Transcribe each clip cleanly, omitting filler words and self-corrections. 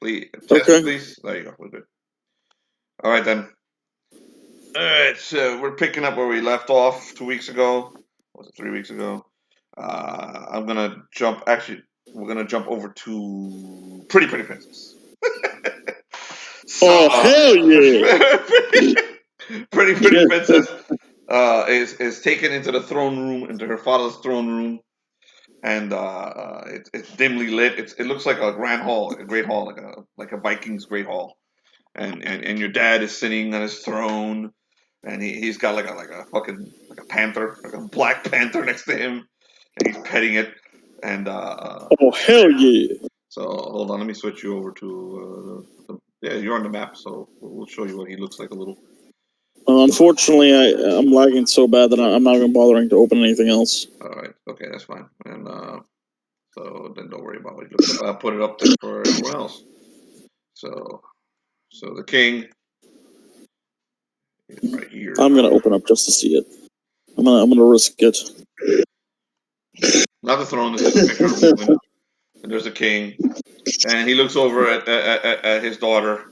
Please, chest, please. There you go. We're good. All right then. All right, so we're picking up where we left off 2 weeks ago. Was it 3 weeks ago? I'm gonna jump. Actually, we're gonna jump over to Pretty Princess. So, hell yeah! Pretty Princess is taken into the throne room, into her father's throne room, and it's dimly lit. It looks like a grand hall, a great hall, like a Viking's great hall, and your dad is sitting on his throne, and he's got like a fucking like a panther, like a black panther next to him, and he's petting it, and oh hell yeah! So hold on, let me switch you over to yeah, you're on the map, so we'll show you what he looks like a little. Unfortunately, I'm lagging so bad that I'm not even bothering to open anything else. All right, okay, that's fine, and so then don't worry about what you look like. I'll put it up there for everyone else. So the king is right here. I'm gonna open up just to see it. I'm gonna risk it. Not the throne. This is a picture of Moonwind. And there's the king, and he looks over at his daughter,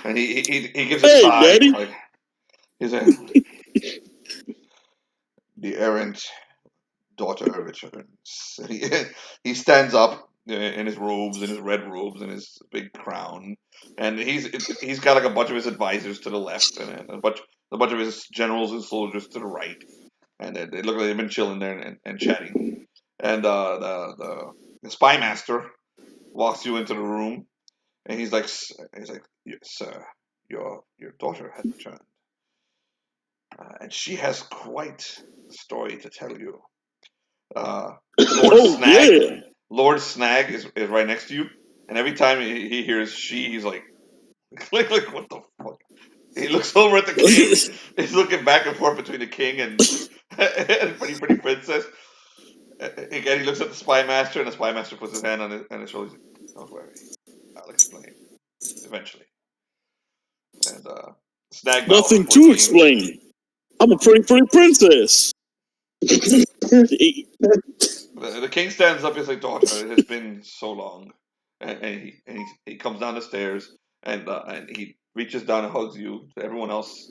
and he gives a sigh. Daddy. Like, he's like, the errant daughter returns. He stands up in his robes, in his red robes, and his big crown, and he's got like a bunch of his advisors to the left, and a bunch of his generals and soldiers to the right, and they look like they've been chilling there and chatting. And the spymaster walks you into the room, and he's like, yes, sir, your daughter has returned, and she has quite a story to tell you. Lord Snagg, yeah. Lord Snagg is right next to you, and every time he hears she, he's like what the fuck? He looks over at the king. He's looking back and forth between the king and pretty princess. Again, he looks at the spymaster, and the spymaster puts his hand on his shoulder. Don't worry, I'll explain eventually. And Snagg. Nothing to explain. I'm a pretty princess. The king stands up. He's like, daughter, it has been so long, and he comes down the stairs, and he reaches down and hugs you. To everyone else,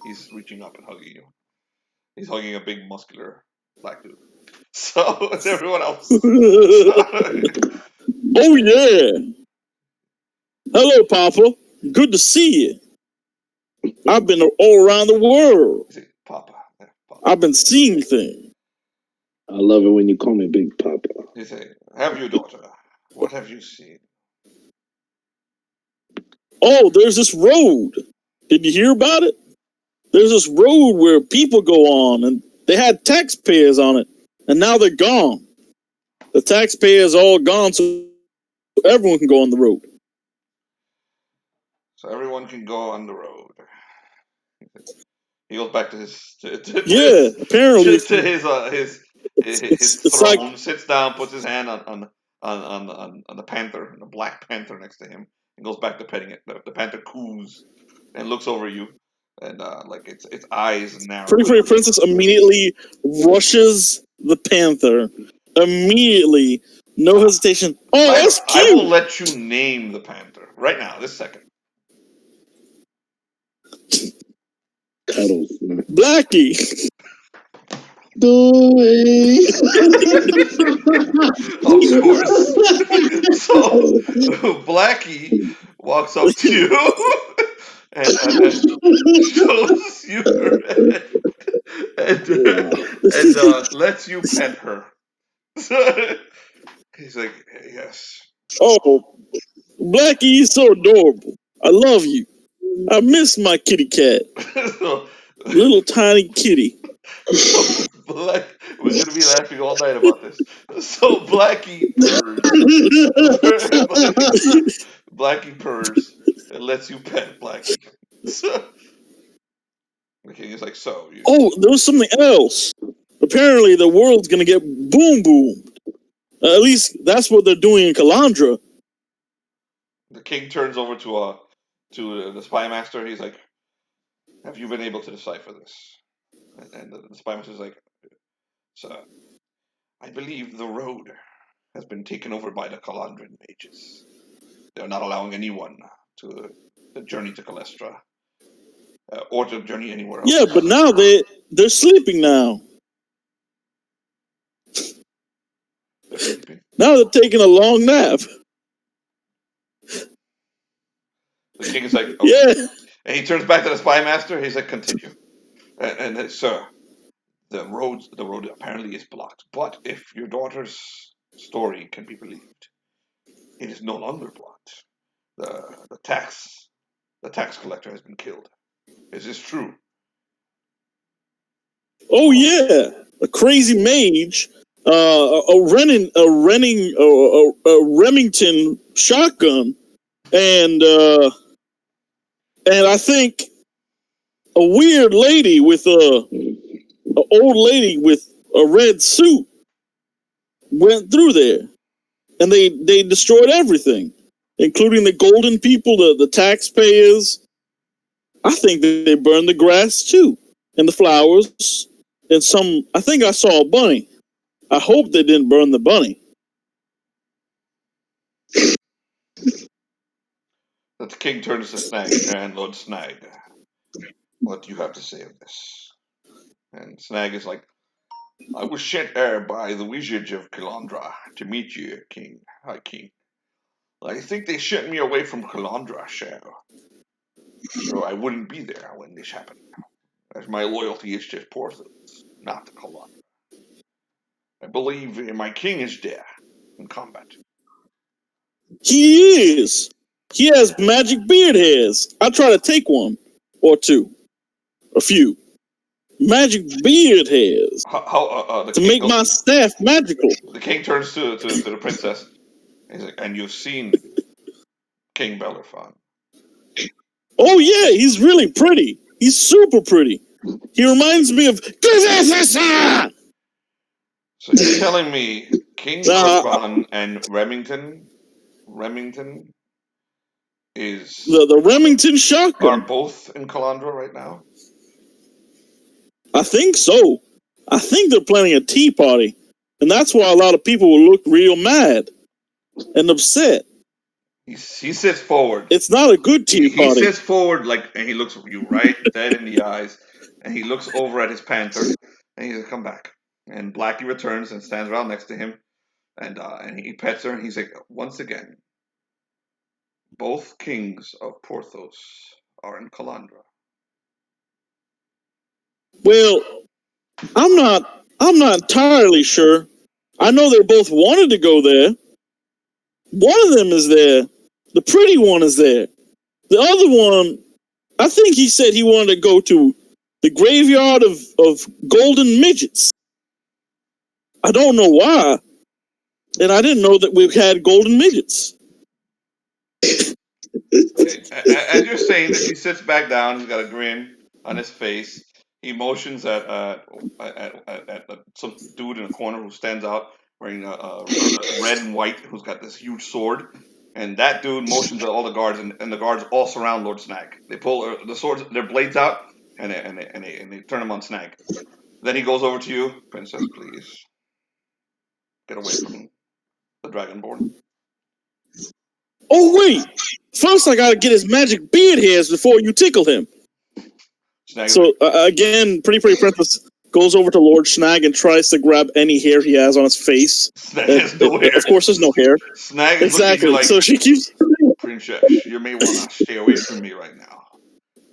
he's reaching up and hugging you. He's hugging a big muscular black dude. So it's everyone else. Oh yeah! Hello, Papa. Good to see you. I've been all around the world. Papa. I've been seeing things. I love it when you call me Big Papa. You say, have you, daughter? What have you seen? Oh, there's this road. Did you hear about it? There's this road where people go on, and they had taxpayers on it, and now they're gone. The taxpayers all gone, so everyone can go on the road. So everyone can go on the road. He goes back to his apparently to his throne. Sits down, puts his hand on the panther, the black panther next to him, and goes back to petting it. The panther coos and looks over you, and like its eyes narrow. Pretty princess immediately rushes the panther. Immediately, no hesitation. Oh, that's cute. I will let you name the panther right now, this second. Cuddles. Blackie. Of course. So Blackie walks up to you and shows you her head and lets you pet her. He's like, yes. Oh, Blackie is so adorable. I love you. I miss my kitty cat. Little tiny kitty. So we're going to be laughing all night about this. So Blackie purrs. Blackie purrs and lets you pet Blackie. The king is like, so. Oh, there was something else. Apparently, the world's going to get boom. At least that's what they're doing in Kalandrah. The king turns over to the spymaster. He's like, have you been able to decipher this? And the spymaster is like, sir, I believe the road has been taken over by the Kalandrah mages. They're not allowing anyone to journey to Kalandrah or to journey anywhere else. Yeah, but now they're sleeping now. They're sleeping. Now they're taking a long nap. The king is like, okay. Yeah. And he turns back to the Spymaster. He's like, continue. And sir, the road apparently is blocked. But if your daughter's story can be believed, it is no longer blocked. The tax collector has been killed. Is this true? Oh yeah, a crazy mage, a Remington shotgun, and I think a weird lady with an old lady with a red suit went through there, and they destroyed everything, including the golden people, the taxpayers. I think that they burned the grass too, and the flowers, and I think I saw a bunny. I hope they didn't burn the bunny. The king turns to Snagg, and Lord Snagg, what do you have to say of this? And Snagg is like, I was sent here by the wizards of Kalandrah to meet you, King. Hi, King. I think they sent me away from Kalandrah, so I wouldn't be there when this happened, as my loyalty is to Porthos, not to Kalandrah. I believe my king is there in combat. He is. He has magic beard hairs. I'll try to take one or two, a few magic beard hairs to make my staff magical. The king turns to the princess. He's like, and you've seen King Bellerophon. Oh yeah, he's really pretty. He's super pretty. He reminds me of. So you're telling me King Bellerophon and Remington is the Remington shotgun are both in Kalandrah right now? I think so. I think they're planning a tea party, and that's why a lot of people will look real mad and upset. He sits forward. It's not a good tea party. He sits forward and he looks you right dead in the eyes, and he looks over at his panther, and he's like, "Come back." And Blackie returns and stands around next to him, and he pets her, and he's like, "Once again, both kings of Porthos are in Kalandrah." Well, I'm not entirely sure. I know they both wanted to go there. One of them is there. The pretty one is there. The other one, I think he said he wanted to go to the graveyard of golden midgets. I don't know why. And I didn't know that we had golden midgets. As you're saying this, he sits back down. He's got a grin on his face. He motions at some dude in a corner who stands out wearing a red and white, who's got this huge sword. And that dude motions at all the guards, and the guards all surround Lord Snagg. They pull the swords, their blades out, and they turn them on Snagg. Then he goes over to you, Princess, please get away from the Dragonborn. Oh wait! First, I gotta get his magic beard hairs before you tickle him. Snagg. So again, Pretty Princess goes over to Lord Snagg and tries to grab any hair he has on his face. Snagg has no hair. Of course, there's no hair. Snagg is exactly. Like, so she keeps. Princess, you may want to stay away from me right now,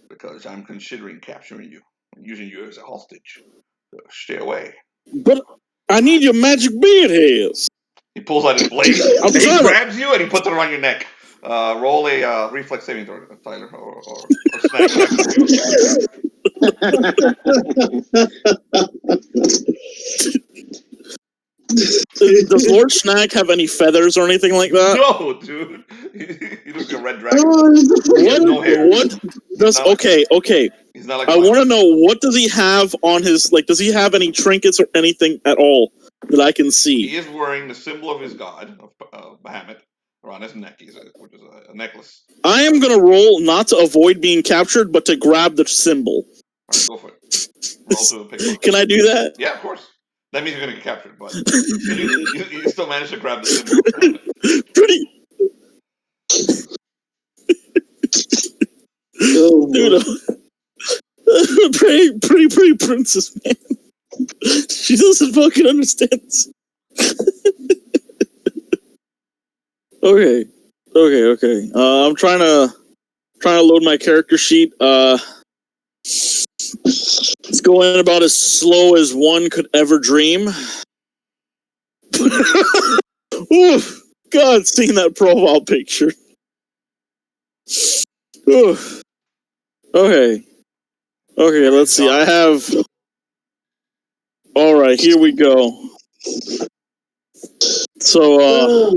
because I'm considering capturing you and using you as a hostage. So stay away. But I need your magic beard hairs. He pulls out his blade. He grabs you and he puts it around your neck. Roll a reflex saving throw, Tyler, or Snagg. Does Lord Snagg have any feathers or anything like that? No, dude. He looks like a red dragon. He has no hair. What does? Okay. He's not like. I want to know, what does he have on his? Like, does he have any trinkets or anything at all that I can see? He is wearing the symbol of his god, of Bahamut, around his neck, which is a necklace. I am gonna roll not to avoid being captured, but to grab the symbol. All right, go for it. Roll to a pick. Can I do that? Yeah, of course. That means you're going to get captured, but you still managed to grab the symbol. Pretty. Dude, pretty princess, man. She doesn't fucking understand. Okay. I'm trying to load my character sheet. It's going about as slow as one could ever dream. Oof. God, seeing that profile picture. Oof. Okay, let's see. I have... Alright, here we go. So,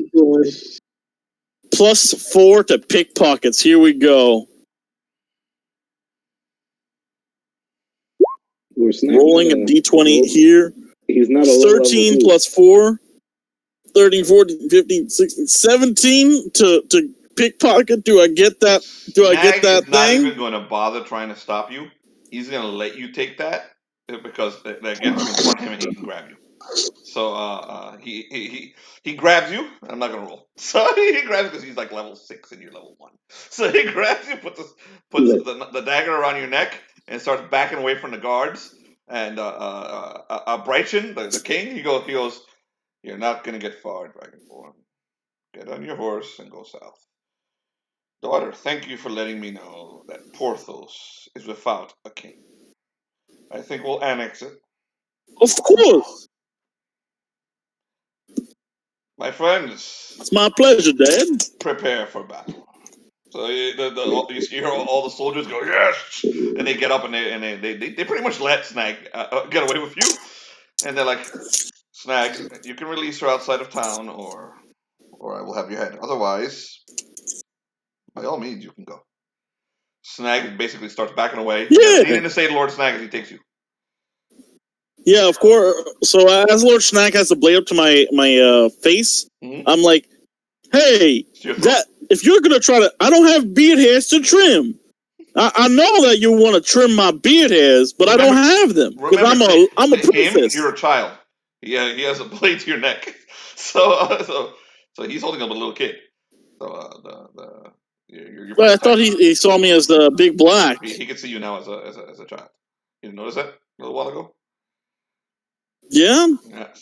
+4 to pickpockets. Here we go. Rolling a d20 here. He's not a 13 plus 4. 13, 14, 15, 16, 17 to pickpocket. Do I get that? Snagg is thing? not even going to bother trying to stop you. He's going to let you take that because that gets you in front of him and he can grab you. So he grabs you. I'm not going to roll. So he grabs you because he's like level 6 and you're level 1. So he grabs you, puts the dagger around your neck and starts backing away from the guards. And Brychan, the king, he goes, "You're not going to get far, Dragonborn. Get on your horse and go south. Daughter, thank you for letting me know that Porthos is without a king. I think we'll annex it. Of course. My friends. It's my pleasure, Dad. Prepare for battle." So you hear all the soldiers go, "Yes!" And they get up and they pretty much let Snagg get away with you. And they're like, "Snagg, you can release her outside of town or I will have your head. Otherwise, by all means, you can go." Snagg basically starts backing away. Yeah. You didn't say Lord Snagg as he takes you. Yeah, of course. So as Lord Snagg has the blade up to my face, I'm like, "Hey, that if you're gonna try to, I don't have beard hairs to trim. I know that you want to trim my beard hairs, but I don't have them because I'm a princess." You're a child. Yeah, he has a blade to your neck. So he's holding up a little kid. So But I thought he saw me as the big black. He can see you now as a child. You didn't notice that a little while ago? Yeah.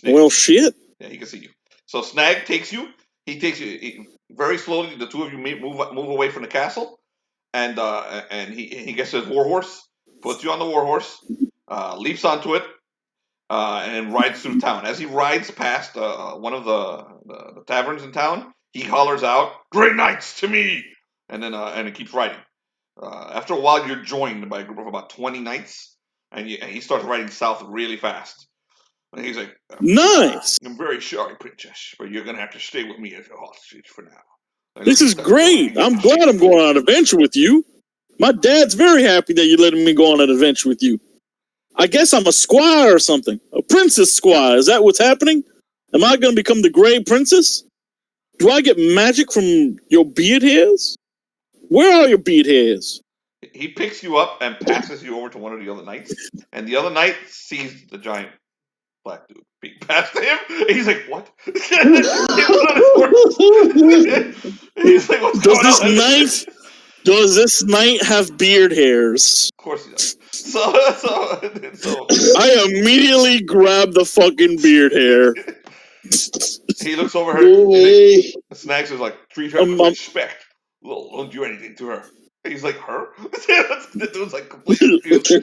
Well, shit. Yeah, he can see you. So Snagg takes you. He takes you very slowly. The two of you move away from the castle, and he gets his warhorse, puts you on the warhorse, leaps onto it, and rides through town. As he rides past one of the taverns in town, he hollers out, "Great knights to me!" And then he keeps riding. After a while, you're joined by a group of about 20 knights, and he starts riding south really fast. And he's like, "Nice! I'm very sorry, princess, but you're going to have to stay with me as a hostage for now." This is great. I'm glad I'm going on an adventure with you. My dad's very happy that you're letting me go on an adventure with you. I guess I'm a squire or something. A princess squire. Is that what's happening? Am I going to become the Grey Princess? Do I get magic from your beard hairs? Where are your beard hairs? He picks you up and passes you over to one of the other knights. And the other knight sees the giant black dude being passed to him. He's like, "What?" He's like, "What's going on?" Does this knight have beard hairs? Of course he does. So I immediately grab the fucking beard hair. He looks over her. Snaggs is like, "Treat her with respect. Well, don't do anything to her." He's like, "Her?" The dude's like completely confused.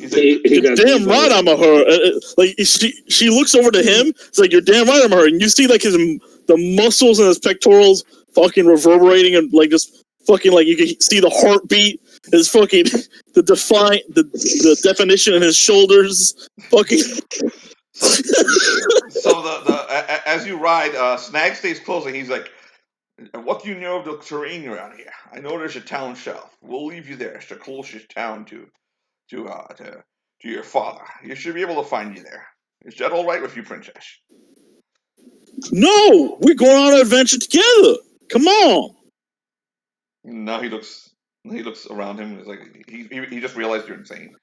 He's like, "You're damn right I'm a her." Like she looks over to him. It's like, "You're damn right I'm a her." And you see like the muscles in his pectorals fucking reverberating and like just fucking like you can see the heartbeat. His fucking the definition in his shoulders. Fucking. So as you ride, Snagg stays close and he's like, "What do you know of the terrain around here? I know there's a town south. We'll leave you there. It's the closest town to your father. You should be able to find you there. Is that all right with you, princess?" "No, we're going on an adventure together. Come on." Now he looks around him. It's like he just realized you're insane.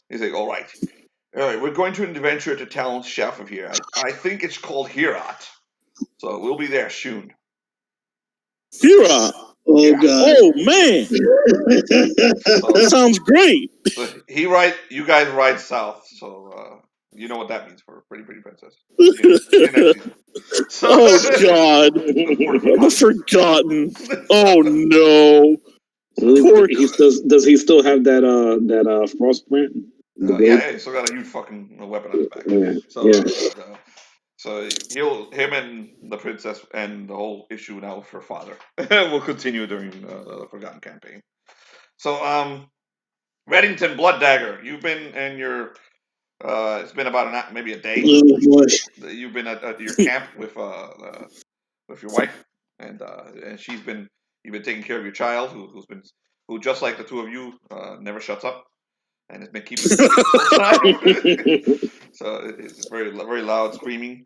He's like, all right, we're going to an adventure at the town south of here. I think it's called Herat. So we'll be there soon." "Herat? Oh Yeah. God! Oh man, that sounds great. So you guys ride south, so you know what that means for Pretty Princess. Next season. So, Oh God, for the Forgotten. Oh no, poor. Does he still have that frostprint? yeah, he's still got a huge fucking weapon on his back. Yeah. So, Yeah. so him and the princess and the whole issue now with her father will continue during the Forgotten campaign. So, Reddington Blood Dagger, you've been in your. It's been about maybe a day. Oh boy. You've been at your camp with your wife, and you've been taking care of your child, who just like the two of you never shuts up, and has been keeping you awake the whole time. So it's very loud screaming.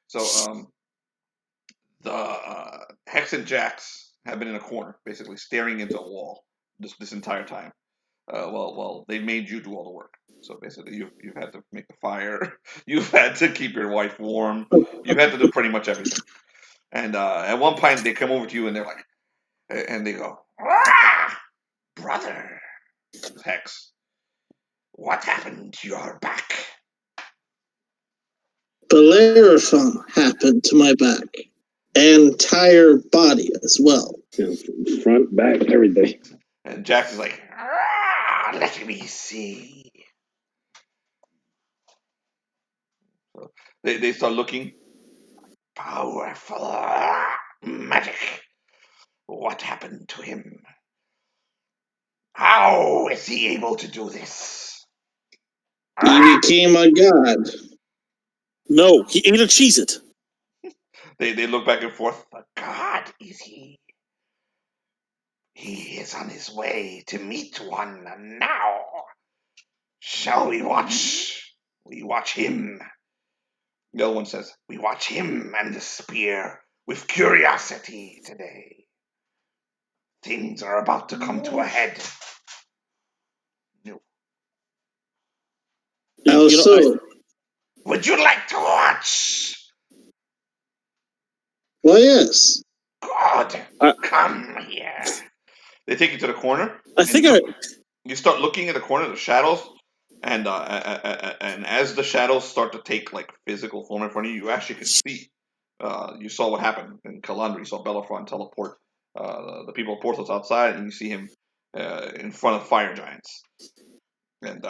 So the Hex and Jax have been in a corner, basically staring into a wall this entire time. Well, they made you do all the work. So basically, you've had to make the fire, you've had to keep your wife warm, you've had to do pretty much everything. And at one point, they come over to you and they're like, and they go, "Ah, brother, Hex, what happened to your back?" Bellerophon happened to my back. Entire body as well. Yeah, front, back, everything. And Jax is like, let me see. So they start looking. Powerful magic. What happened to him? How is he able to do this? He became a god. No, he ate a Cheez-It. They look back and forth. A god is he? He is on his way to meet one now. Shall we watch? We watch him. The other one says, we watch him and the spear with curiosity today. Things are about to come to a head. How so? Would you like to watch? Well, yes. God, come here. They take you to the corner. You start looking at the corner, the shadows, and as the shadows start to take like physical form in front of you, you actually can see. You saw what happened in Kalandrah. You saw Bellerophon teleport the people of Porthos outside, and you see him in front of fire giants. And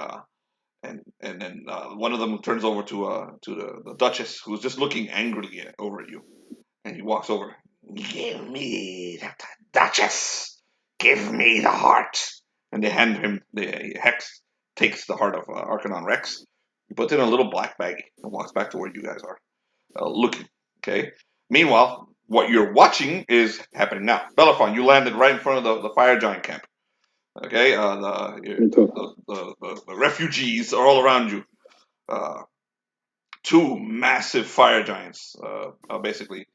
then one of them turns over to the Duchess, who's just looking angrily over at you, and he walks over. Give me that Duchess. Give me the heart. And they hand him the Hex takes the heart of Archmages Rex. He puts it in a little black bag and walks back to where you guys are looking. Okay. Meanwhile, what you're watching is happening now. Bellerophon, you landed right in front of the fire giant camp. Okay. The refugees are all around you. Two massive fire giants, basically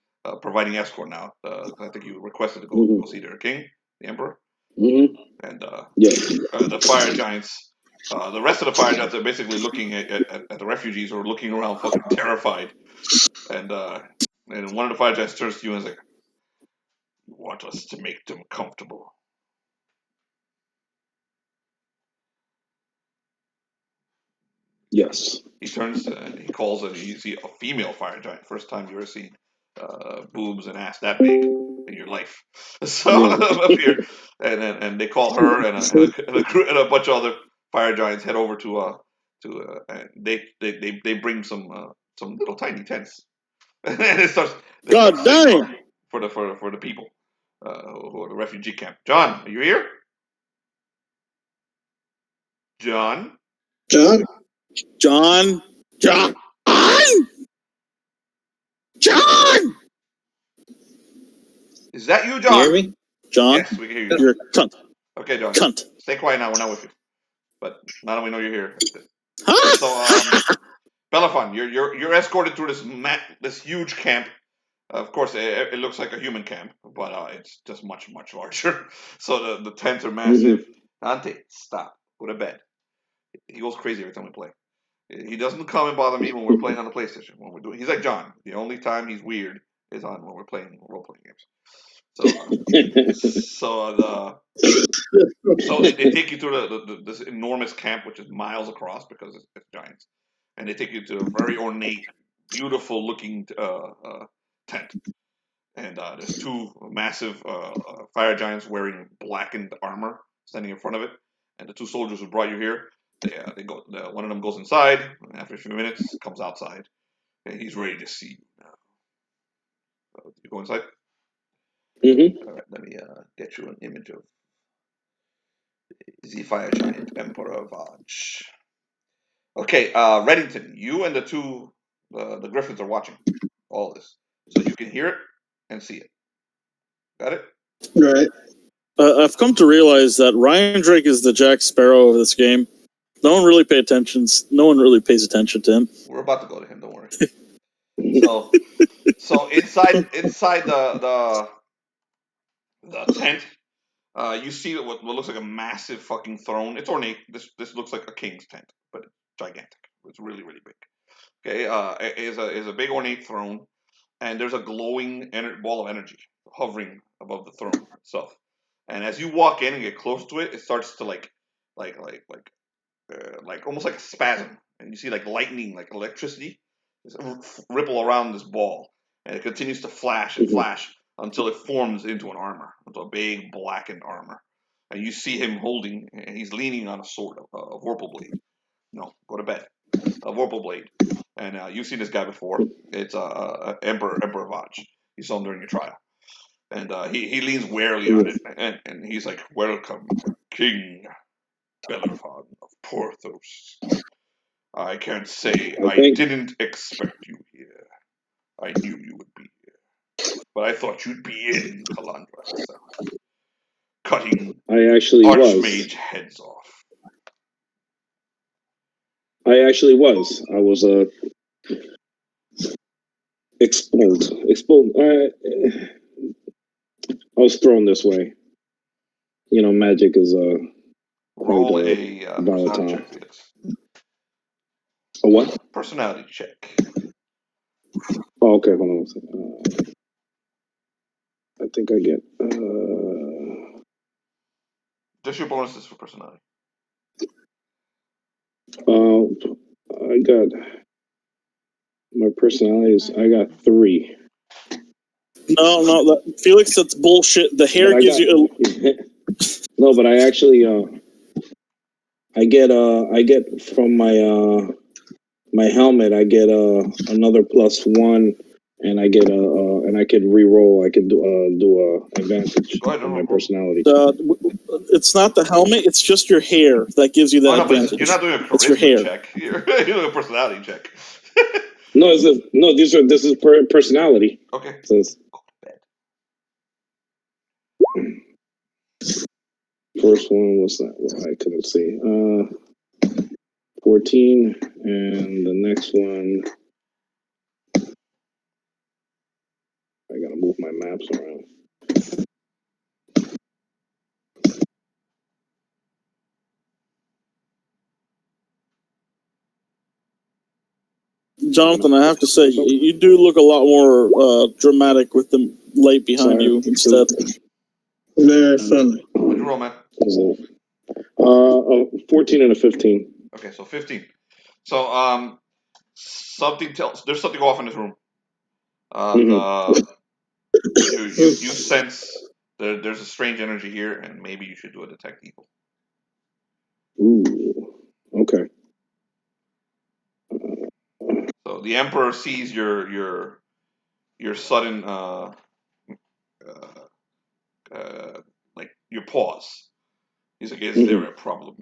providing escort now. I think you requested to go see their king, the emperor, and the fire giants. The rest of the fire giants are basically looking at the refugees, who are looking around, fucking terrified. And one of the fire giants turns to you and is like, "You want us to make them comfortable?" Yes. He turns, he calls, and you see a female fire giant. First time you ever seen boobs and ass that big in your life. So up here, and they call her and a bunch of other fire giants head over to and they bring some little tiny tents, and it starts. God damn! For the people who are the refugee camp. John, are you here? John. John. John. John. John. Is that you, You John? hear me? John. Yes, we can hear you. You're a cunt. Okay, John. Cunt. Stay quiet now. We're not with you. But now that we know you're here. Huh? So, Bellerophon, you're escorted through this huge camp. Of course, it looks like a human camp, but it's just much larger. So the tents are massive. Dante, stop. Go to bed. He goes crazy every time we play. He doesn't come and bother me when we're playing on the PlayStation. He's like John. The only time he's weird is on when we're playing role playing games. So they take you to this enormous camp, which is miles across because it's giants, and they take you to a very ornate, beautiful looking tent. And there's two massive fire giants wearing blackened armor standing in front of it, and the two soldiers who brought you here, they go. One of them goes inside, and after a few minutes, comes outside, and he's ready to see you now. You go inside. Mm-hmm. All right, let me get you an image of the fire giant Emperor Vahj. Okay, Reddington, you and the two the griffins are watching all this, so you can hear it and see it. Got it? Right. I've come to realize that Riondrake is the Jack Sparrow of this game. No one really pays attention to him. We're about to go to him. Don't worry. So inside the tent, you see what looks like a massive fucking throne. It's ornate. This looks like a king's tent, but it's gigantic. It's really really big. Okay, it is a big ornate throne, and there's a glowing ball of energy hovering above the throne itself. And as you walk in and get close to it, it starts to like almost like a spasm, and you see like lightning, like electricity, ripple around this ball, and it continues to flash and flash until it forms into an armor, into a big blackened armor. And you see him holding, and he's leaning on a sword, a vorpal blade. No, go to bed. A vorpal blade. And you've seen this guy before. It's Emperor Vahj. You saw him during your trial. And he leans warily on it, and he's like, "Welcome, King Bellerophon of Porthos. I can't say I didn't expect you here. I knew you would be here. But I thought you'd be in Kalandrah, cutting Archmage heads off." I actually was. I was expelled. I was thrown this way. You know, magic is roll a personality check, Felix. A what? Personality check. Oh, okay. Hold on a second. I think I get. Just your bonuses for personality. I got my personalities. I got 3. No, Felix, that's bullshit. The hair gives you. No, but I actually I get from my helmet. I get another +1, and I get and I could re-roll. I could do a advantage on my personality. It's not the helmet. It's just your hair that gives you that advantage. You're not doing a charisma check. You're doing a personality check. No, this is personality. Okay. First one was that one I couldn't see. 14, and the next one. I gotta move my maps around. Jonathan, I have to say, you do look a lot more dramatic with the light behind you instead. Very funny. What'd you roll, man? 14 and a 15. Okay, so 15. So there's something off in this room. You sense there's a strange energy here, and maybe you should do a detect evil. Ooh, okay. So the Emperor sees your sudden like your pause. He's like, "Is there a problem,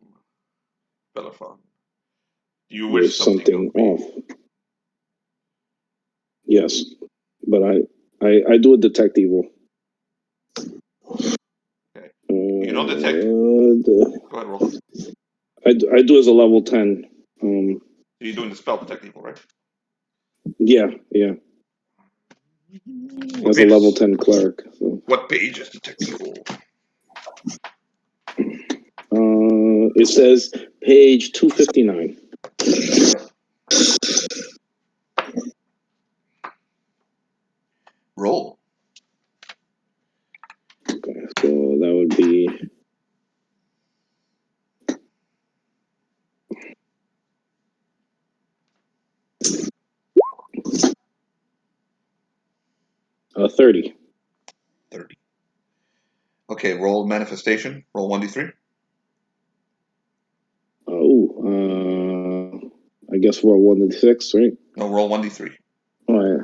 Bellerophon? Do you wish something off?" Yes, but I do a detect evil. Okay. You don't detect. Go ahead, roll. I do as a level 10. You're doing the spell detect evil, right? Yeah. As a level 10 cleric. So. What page is detect evil? It says page 259. Roll. 30. 30. Okay, roll manifestation. Roll 1d3. I guess roll 1 to 6, right? No, roll 1d3. All right.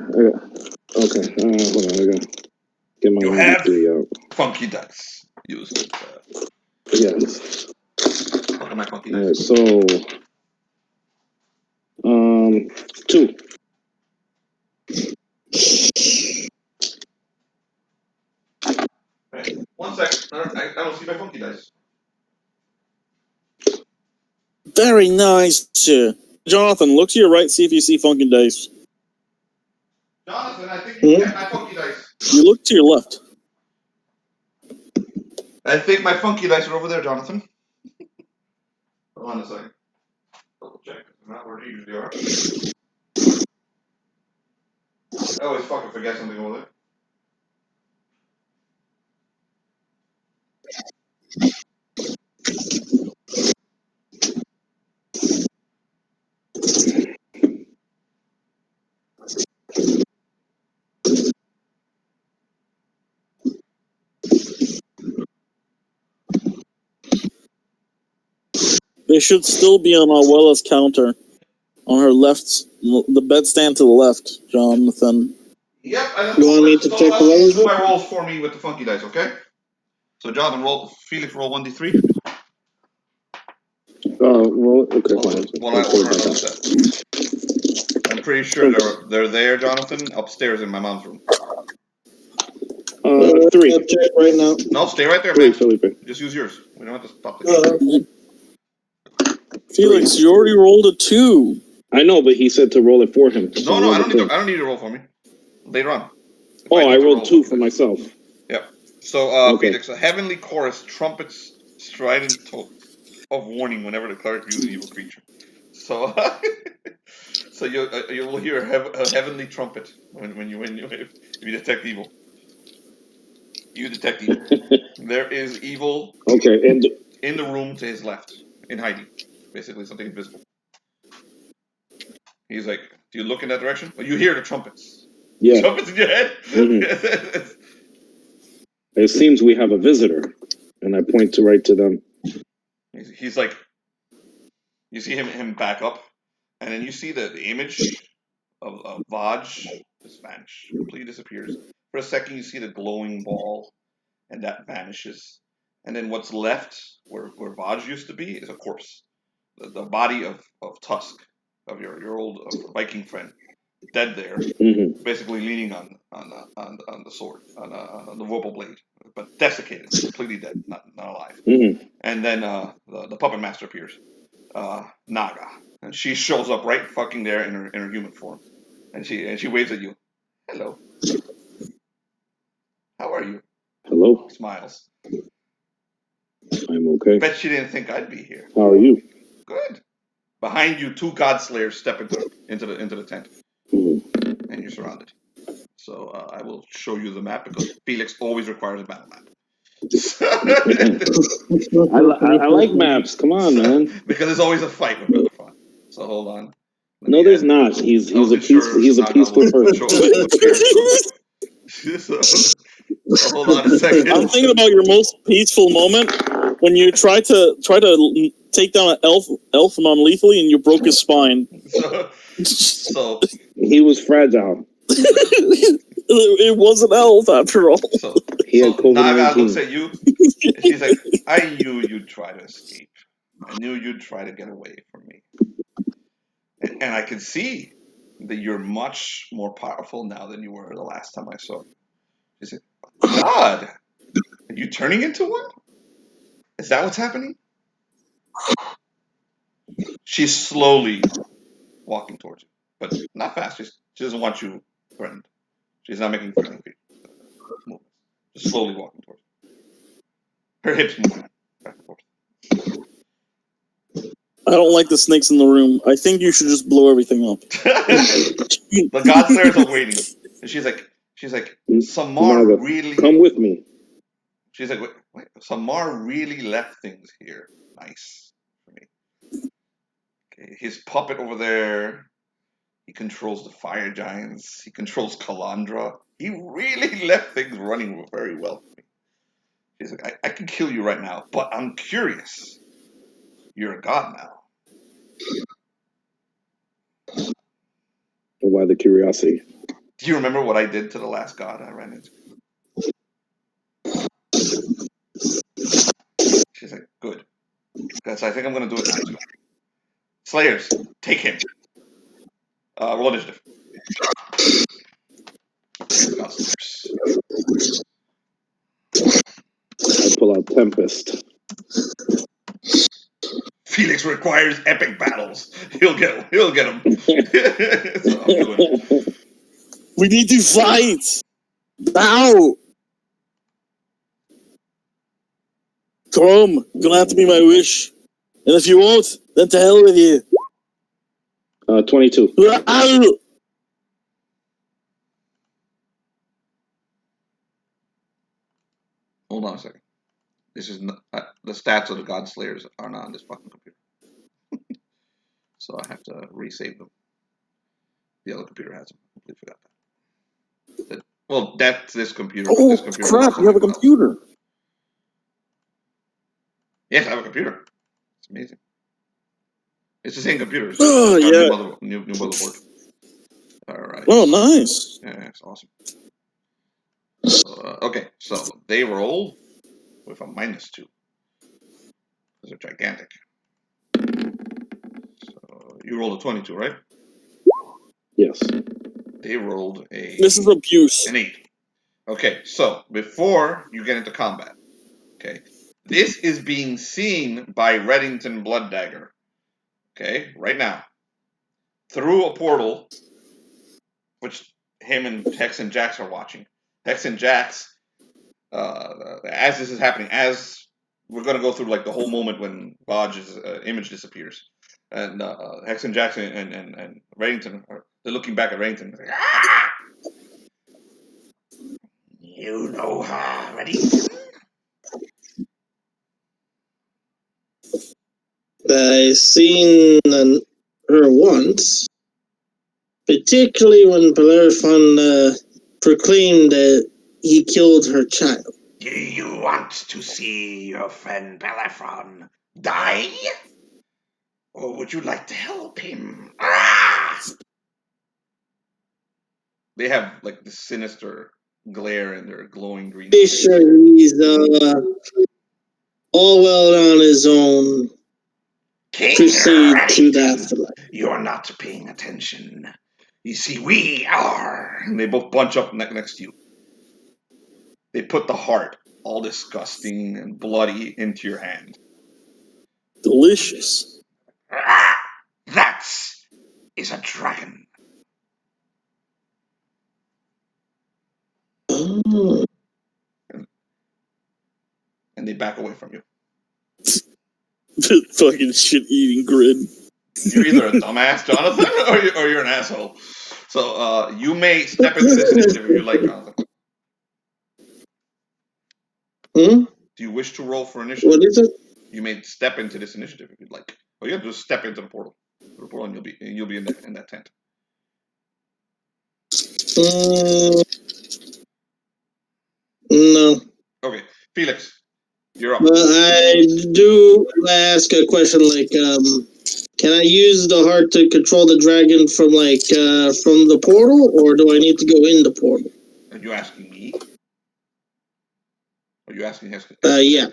Okay. Hold on. I gotta get my You 1d3 have out. funky dice. Use it. Yes. Look at my funky All dice. right. So, 2. Okay. 1 sec. I don't see my funky dice. Very nice. Jonathan, look to your right, see if you see funky dice. Jonathan, I think you get my funky dice. You look to your left. I think my funky dice are over there, Jonathan. Hold on a second. Double check. They're not where they usually are. I always fucking forget something over there. They should still be on Arwella's counter. On her left, the bedstand to the left, Jonathan. Yep, I You want me to check the weather? do my rolls for me with the funky dice, okay? So Jonathan, Felix, roll 1d3. Roll. Okay. While I order another set. I'm pretty sure they're there, Jonathan, upstairs in my mom's room. 3. I'll check right now. No, stay right there, 3, man. Felipe. Just use yours. We don't have to stop the game. Felix, you already rolled a 2. I know, but he said to roll it for him. So No, I don't need to roll for me. Later on. I rolled 2 for myself. Yep. So, Okay. Felix, a heavenly chorus trumpets strident tones of warning whenever the cleric views an evil creature. So, so you will hear a heavenly trumpet if you detect evil. You detect evil. There is evil. Okay, and in the room to his left, in hiding, basically something invisible. He's like, do you look in that direction? Well, you hear the trumpets. yeah, Trumpets in your head. Mhm. It seems we have a visitor, and I point to them. He's like, you see him back up, and then you see the image of Vahj just vanish, completely disappears. For a second, you see the glowing ball, and that vanishes. And then what's left, where Vahj used to be, is a corpse. The body of Tusk, of your old Viking friend, dead there, Mm-hmm. basically leaning on the sword, on the vorpal blade, but desiccated, completely dead, not alive. Mm-hmm. And then the puppet master appears, Naga, and she shows up right fucking there in her human form, and she waves at you. Hello. How are you? Hello. Smiles. I'm okay. Bet she didn't think I'd be here. How are you? Good. Behind you, 2 Godslayers step into the tent, Mm-hmm. and you're surrounded. So I will show you the map because Felix always requires a battle map. I like maps. Come on, man. Because there's always a fight with Bellerophon. So hold on. No, there's not. He's a peaceful person. So hold on a second. I'm thinking about your most peaceful moment when you tried to take down an elf non-lethally and you broke his spine. So he was fragile. It was an elf after all. So he had COVID-19. Naga looks at you. And she's like, I knew you'd try to escape. I knew you'd try to get away from me. And I can see that you're much more powerful now than you were the last time I saw you. She said, God, are you turning into one? Is that what's happening? She's slowly walking towards you, but not fast. She doesn't want you threatened. She's not making threatening movements. Just slowly walking towards you. Her hips moving back and forth. I don't like the snakes in the room. I think you should just blow everything up. The Godslayers are waiting. And she's like, Samar Naga, really... come with me. She's like, wait, Samar really left things here. Nice for me. Okay, his puppet over there, he controls the fire giants. He controls Kalandrah. He really left things running very well for me. He's like, I can kill you right now, but I'm curious. You're a god now. Why the curiosity? Do you remember what I did to the last god I ran into? She's like, good. Because I think I'm going to do it now too. Slayers, take him. Roll initiative. God Slayers. I pull out Tempest. Felix requires epic battles. He'll get him. He'll get him. That's what I'm doing. We need to fight! Now! Come, gonna have to be my wish. And if you won't, then to hell with you. 22. Hold on a second. This is not, the stats of the God Slayers are not on this fucking computer. So I have to resave them. The other computer has them. I completely forgot that. Well, that's this computer. Oh, this computer crap, you have a computer. Yes, I have a computer. It's amazing. It's the same computer. It's Oh, yeah. New motherboard. Alright. Oh, nice. Yeah, it's awesome. Okay, so they roll with a -2. Because they're gigantic. So you rolled a 22, right? Yes. They rolled a... This is abuse. An 8. Okay, so before you get into combat, okay, this is being seen by Reddington Blooddagger, okay, right now, through a portal, which him and Hex and Jax are watching. Hex and Jax, as this is happening, as we're going to go through like the whole moment when Vahj's image disappears, and Hex and Jax and Reddington, they're looking back at Reddington, like, ah! You know her, Reddington? I seen her once, particularly when Bellerophon proclaimed that he killed her child. Do you want to see your friend Bellerophon die? Or would you like to help him? Ah! They have like this sinister glare in their glowing green eyes. Sure, he's all well on his own. Proceed to the afterlife. You're not paying attention. You see, we are. And they both bunch up next to you. They put the heart, all disgusting and bloody, into your hand. Delicious. Ah, that is a dragon. Oh. And they back away from you. Fucking shit-eating grin. You're either a dumbass, Jonathan, or you're an asshole. So you may step into this initiative if you like, Jonathan. Hmm? Do you wish to roll for initiative? What is it? You may step into this initiative if you'd like. Oh, you have to just step into the portal. The portal, and you'll be in that tent. No. Okay, Felix, you're up. But I do ask a question like, can I use the heart to control the dragon from from the portal, or do I need to go in the portal? Are you asking me? Are you asking his? Yeah.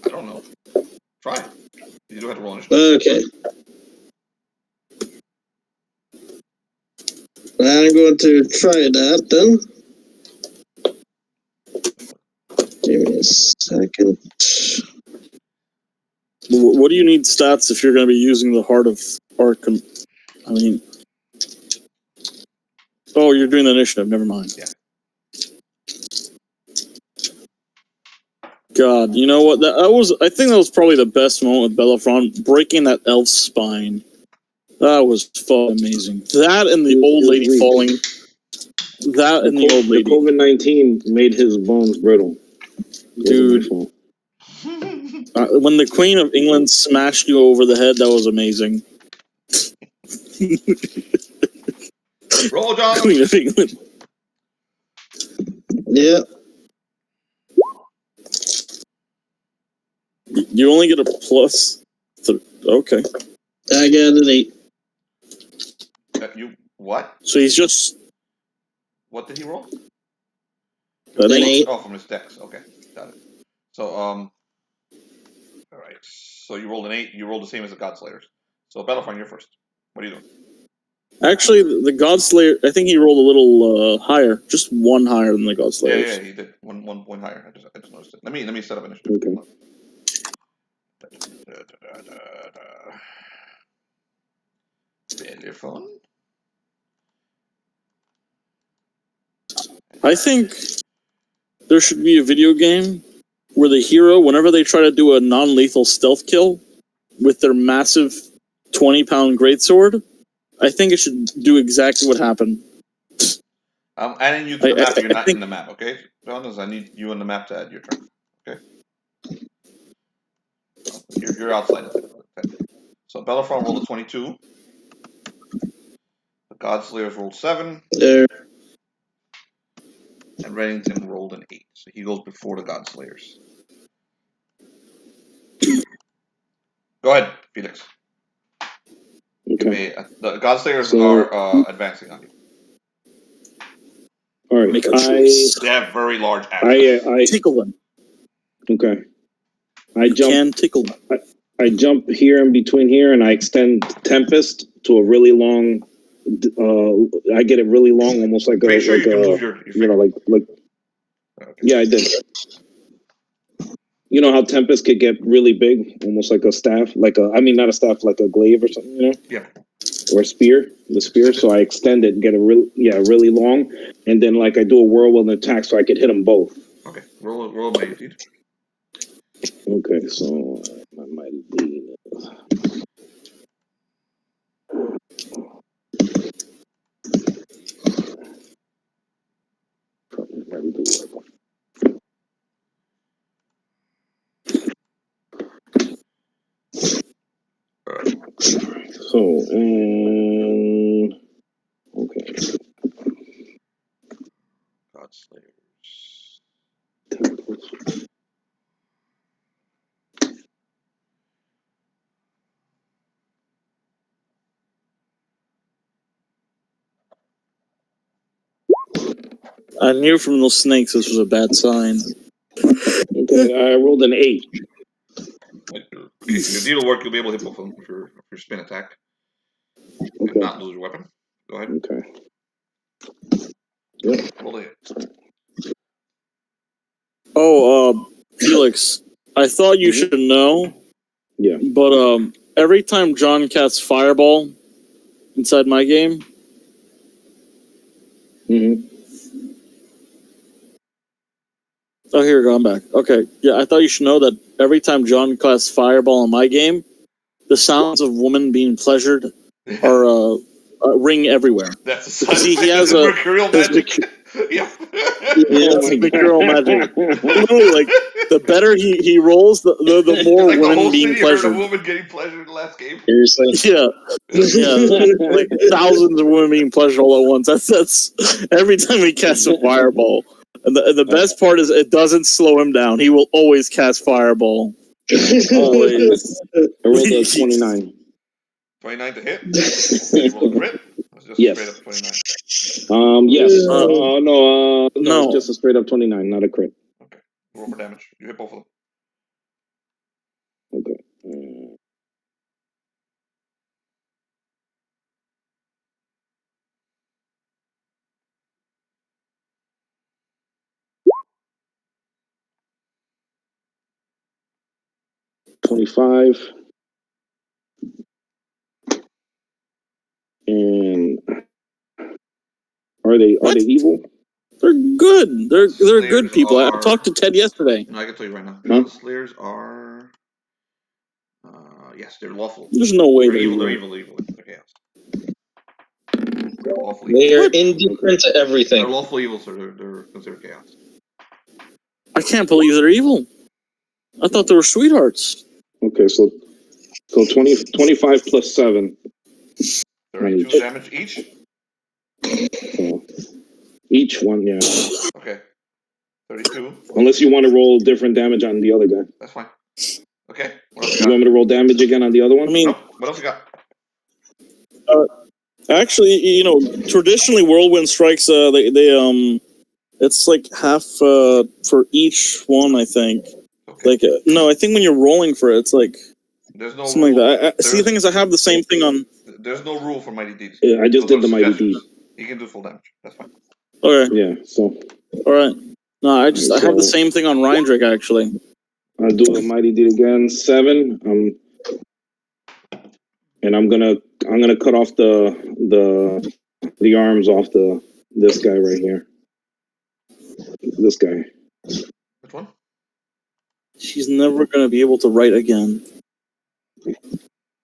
I don't know. Try. You do have to roll initiative. Okay. I'm going to try that then. Give me a second. What do you need stats if you're going to be using the Heart of Arkham? I mean... Oh, you're doing the initiative. Never mind. Yeah. God, you know what? I think that was probably the best moment with Bellerophon, breaking that elf's spine. That was fucking amazing. That and the old lady falling. That and the old lady. The COVID-19 made his bones brittle. Dude. When the Queen of England smashed you over the head, that was amazing. Roll, John. Queen of England. Yeah. You only get a plus. Okay. I got an 8. You what? So he's just What did he roll? an 8. Oh, from his dex. Okay, got it. So all right. So you rolled an 8. You rolled the same as the Godslayers. So Bellerophon, you're first. What are you doing? Actually, the Godslayer, I think he rolled a little higher, just one higher than the Godslayers. Yeah, he did. One higher. I just noticed it. Let me set up initiative. Okay. Bellerophon. I think there should be a video game where the hero, whenever they try to do a non-lethal stealth kill with their massive 20-pound greatsword, I think it should do exactly what happened. I'm adding you to the map. You're not in the map, okay? Jonas, I need you on the map to add your turn. Okay? You're outside of it. So Bellerophon rolled a 22. The Godslayers rolled 7. There. And Reddington rolled an 8. So he goes before the Godslayers. Go ahead, Felix. Okay. The Godslayers are advancing on you. All right. Make a choice. They have very large axes. I Tickle them. Okay. Can tickle them. I jump here in between here, and I extend Tempest to a really long. I get it really long, almost like Make sure you can move your you know, like. Okay. Yeah, I did. You know how Tempest could get really big, almost like a staff, not a staff, like a glaive or something, you know? Yeah. Or a spear, the spear. So I extend it, get really long, and then I do a whirlwind attack, so I could hit them both. Okay. Roll magnitude. Okay, so I might be. So, okay. Godslayers. I knew from those snakes this was a bad sign. Okay, I rolled an 8. Okay, if your deal will work, you'll be able to hit both of them with your spin attack. And Okay. not lose your weapon. Go ahead. Okay. Yep. Roll the hit. Oh, Felix, I thought you should know. Yeah. But every time John casts Fireball inside my game. Mm-hmm. Oh, here we go. I'm back. Okay. Yeah, I thought you should know that every time John casts Fireball in my game, the sounds of women being pleasured are ring everywhere. That's a sign. See, he has a mercurial magic. Yeah. It's mercurial magic. Literally, the better he rolls, the more like women the whole being city pleasured. heard a woman getting pleasured in the last game. Seriously? Yeah, like thousands of women being pleasured all at once. That's every time he casts a fireball. And the best part is it doesn't slow him down. He will always cast fireball. Always. I rolled a 29. 29 to hit. You roll a crit. It's just Yes. straight up 29. Yes. No. It's just a straight up 29, not a crit. Okay. Roll for damage. You hit both of them. Okay. 25. And are they evil? They're good. They're good people. I talked to Ted yesterday. No, I can tell you right now. Huh? The Slayers are. Yes, they're lawful. There's no way They're evil. They're evil. They're chaos. They're lawful evil. They are indifferent to everything. They're lawful evil, so they're considered chaos. I can't believe they're evil. I thought they were sweethearts. Okay, so 25 plus 7. 32 damage each? Each one, yeah. Okay. 32. Unless you want to roll different damage on the other guy. That's fine. Okay. What else you You got? want me to roll damage again on the other one? I mean, Nope. What else you got? actually, you know, traditionally whirlwind strikes, they it's like half for each one, I think. Okay. Like, no, I think when you're rolling for it, it's like There's no something rule. like that. See, the thing is, I have the same thing on. There's no rule for mighty deeds. Yeah, I just Those did the are mighty suggestions. deed. You can do full damage. That's fine. Okay, Yeah, so all right. No, I have the same thing on Riondrake actually. I'll do a mighty deed again. 7. And I'm gonna cut off the arms off this guy right here. This guy. Which one? She's never gonna be able to write again.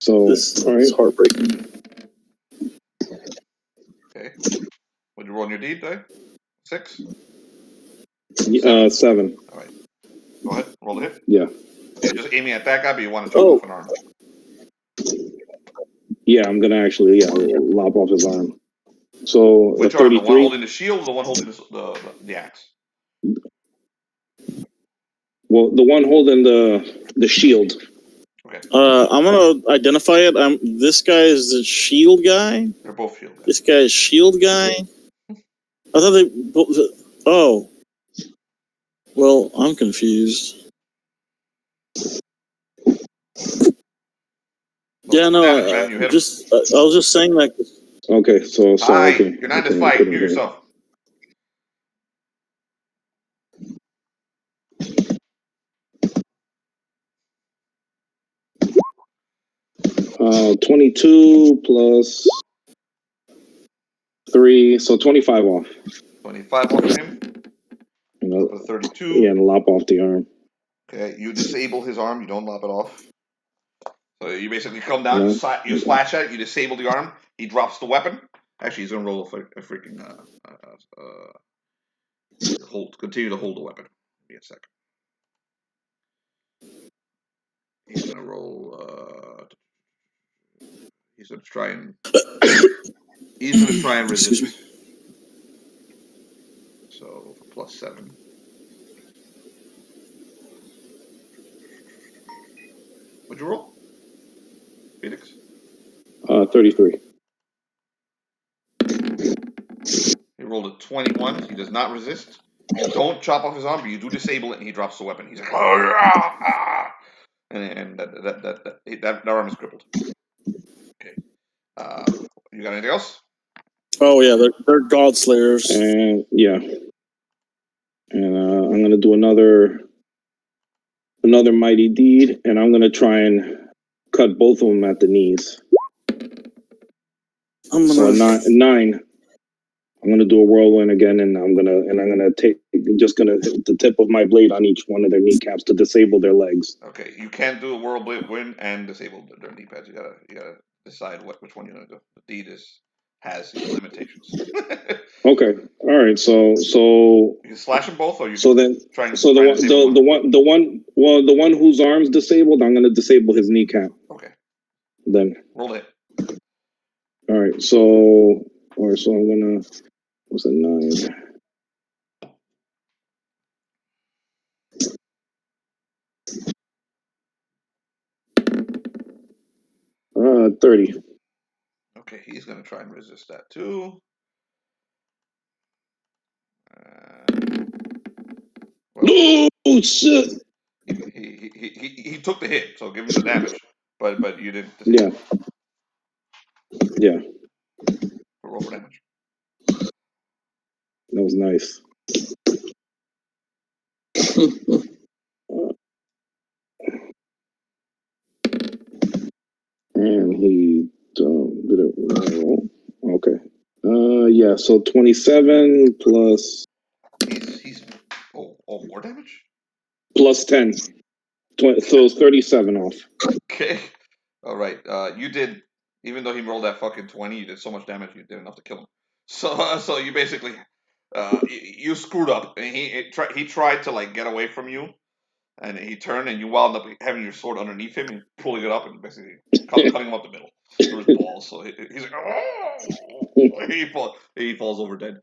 So This all is right. heartbreaking. Okay. Would you roll on your deed, die? 6? 7. All right. Go ahead. Roll the hit. Yeah. You're just aiming at that guy, but you want to chop off an arm. Yeah, I'm gonna actually lop off his arm. So Which arm? The 33. one holding the shield, or the one holding the axe? Well, the one holding the shield. Okay. I'm gonna identify it. This guy is the shield guy. They're both shield guys. This guy is shield guy. I thought they. Oh. Well, I'm confused. Yeah, no. Damage, man. You hit him. I was just saying that. Okay, so Aye, okay. you're not in this fight. You yourself. Uh, 22 plus 3, so 25 off. 25 off of him. You So 32. Yeah, and lop off the arm. Okay, you disable his arm. You don't lop it off. So you basically come down, you slash at it, you disable the arm. He drops the weapon. Actually, he's gonna roll a freaking continue to hold the weapon. Give me a second. He's gonna roll. He's gonna try and. Resist. So for +7. What'd you roll, Felix? 33. He rolled a 21. He does not resist. You don't chop off his arm, but you do disable it, and he drops the weapon. He's like, and that arm is crippled. Okay. You got anything else? Oh yeah, they're god slayers. And yeah, and I'm gonna do another mighty deed, and I'm gonna try and cut both of them at the knees. So 9. I'm gonna do a whirlwind again, and I'm gonna hit the tip of my blade on each one of their kneecaps to disable their legs. Okay, you can't do a whirlwind and disable their knee pads. You gotta decide which one you're gonna do. The deed has limitations. Okay, all right. So you can slash them both, or you can try and the one whose arm's disabled, I'm gonna disable his kneecap. Okay. Then roll it. All right. So I'm gonna. What's a 9? 30. Okay, he's gonna try and resist that too. Oh shit! He took the hit, so give him the damage, but you didn't. Yeah. Roll for damage. That was nice. And he did it roll. Okay. Yeah. So 27 plus. He's more damage. Plus 10. So 37 off. Okay. All right. You did, even though he rolled that fucking 20, you did so much damage. You did enough to kill him. So you basically, you screwed up. And he tried to like get away from you, and he turned, and you wound up having your sword underneath him and pulling it up and basically cutting him up the middle through his balls. So he's like, oh! He falls over dead.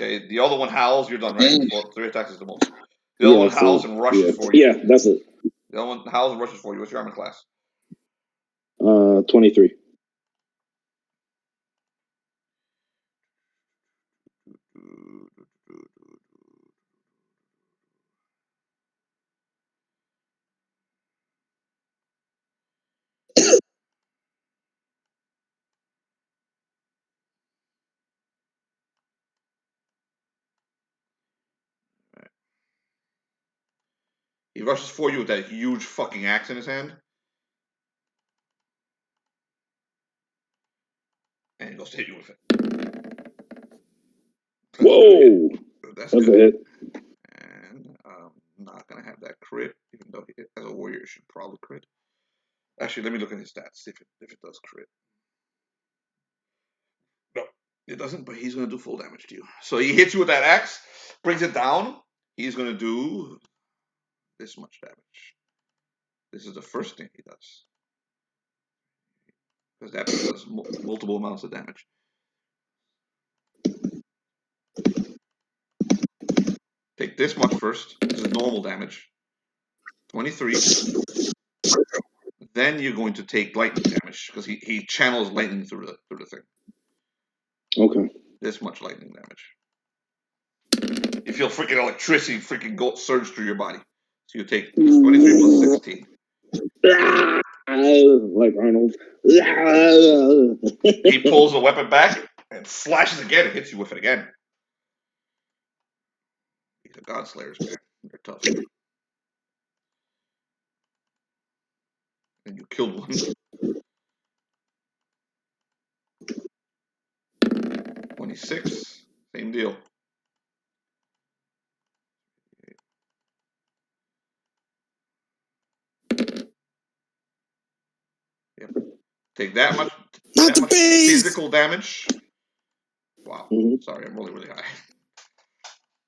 Okay, the other one howls. You're done, right? Yeah. 3 attacks is the most. The other one howls and rushes for you. Yeah, that's it. The other one howls and rushes for you. What's your armor class? 23. He rushes for you with that huge fucking axe in his hand. And he goes to hit you with it. Whoa! That's a good. hit. And I'm not going to have that crit, even though as a warrior it should probably crit. Actually, let me look at his stats, see if it does crit. No, it doesn't, but he's going to do full damage to you. So he hits you with that axe, brings it down. He's going to do this much damage. This is the first thing he does. Because that does multiple amounts of damage. Take this much first. This is normal damage. 23. Then you're going to take lightning damage because he channels lightning through the thing. Okay. This much lightning damage. You feel freaking electricity freaking go surge through your body. So you take 23 plus 16. Like Arnold. He pulls the weapon back and slashes again and hits you with it again. These are God Slayers, man. They're tough. And you killed one. 26. Same deal. Yep. Take that much, physical damage. Wow. Sorry, I'm rolling really high.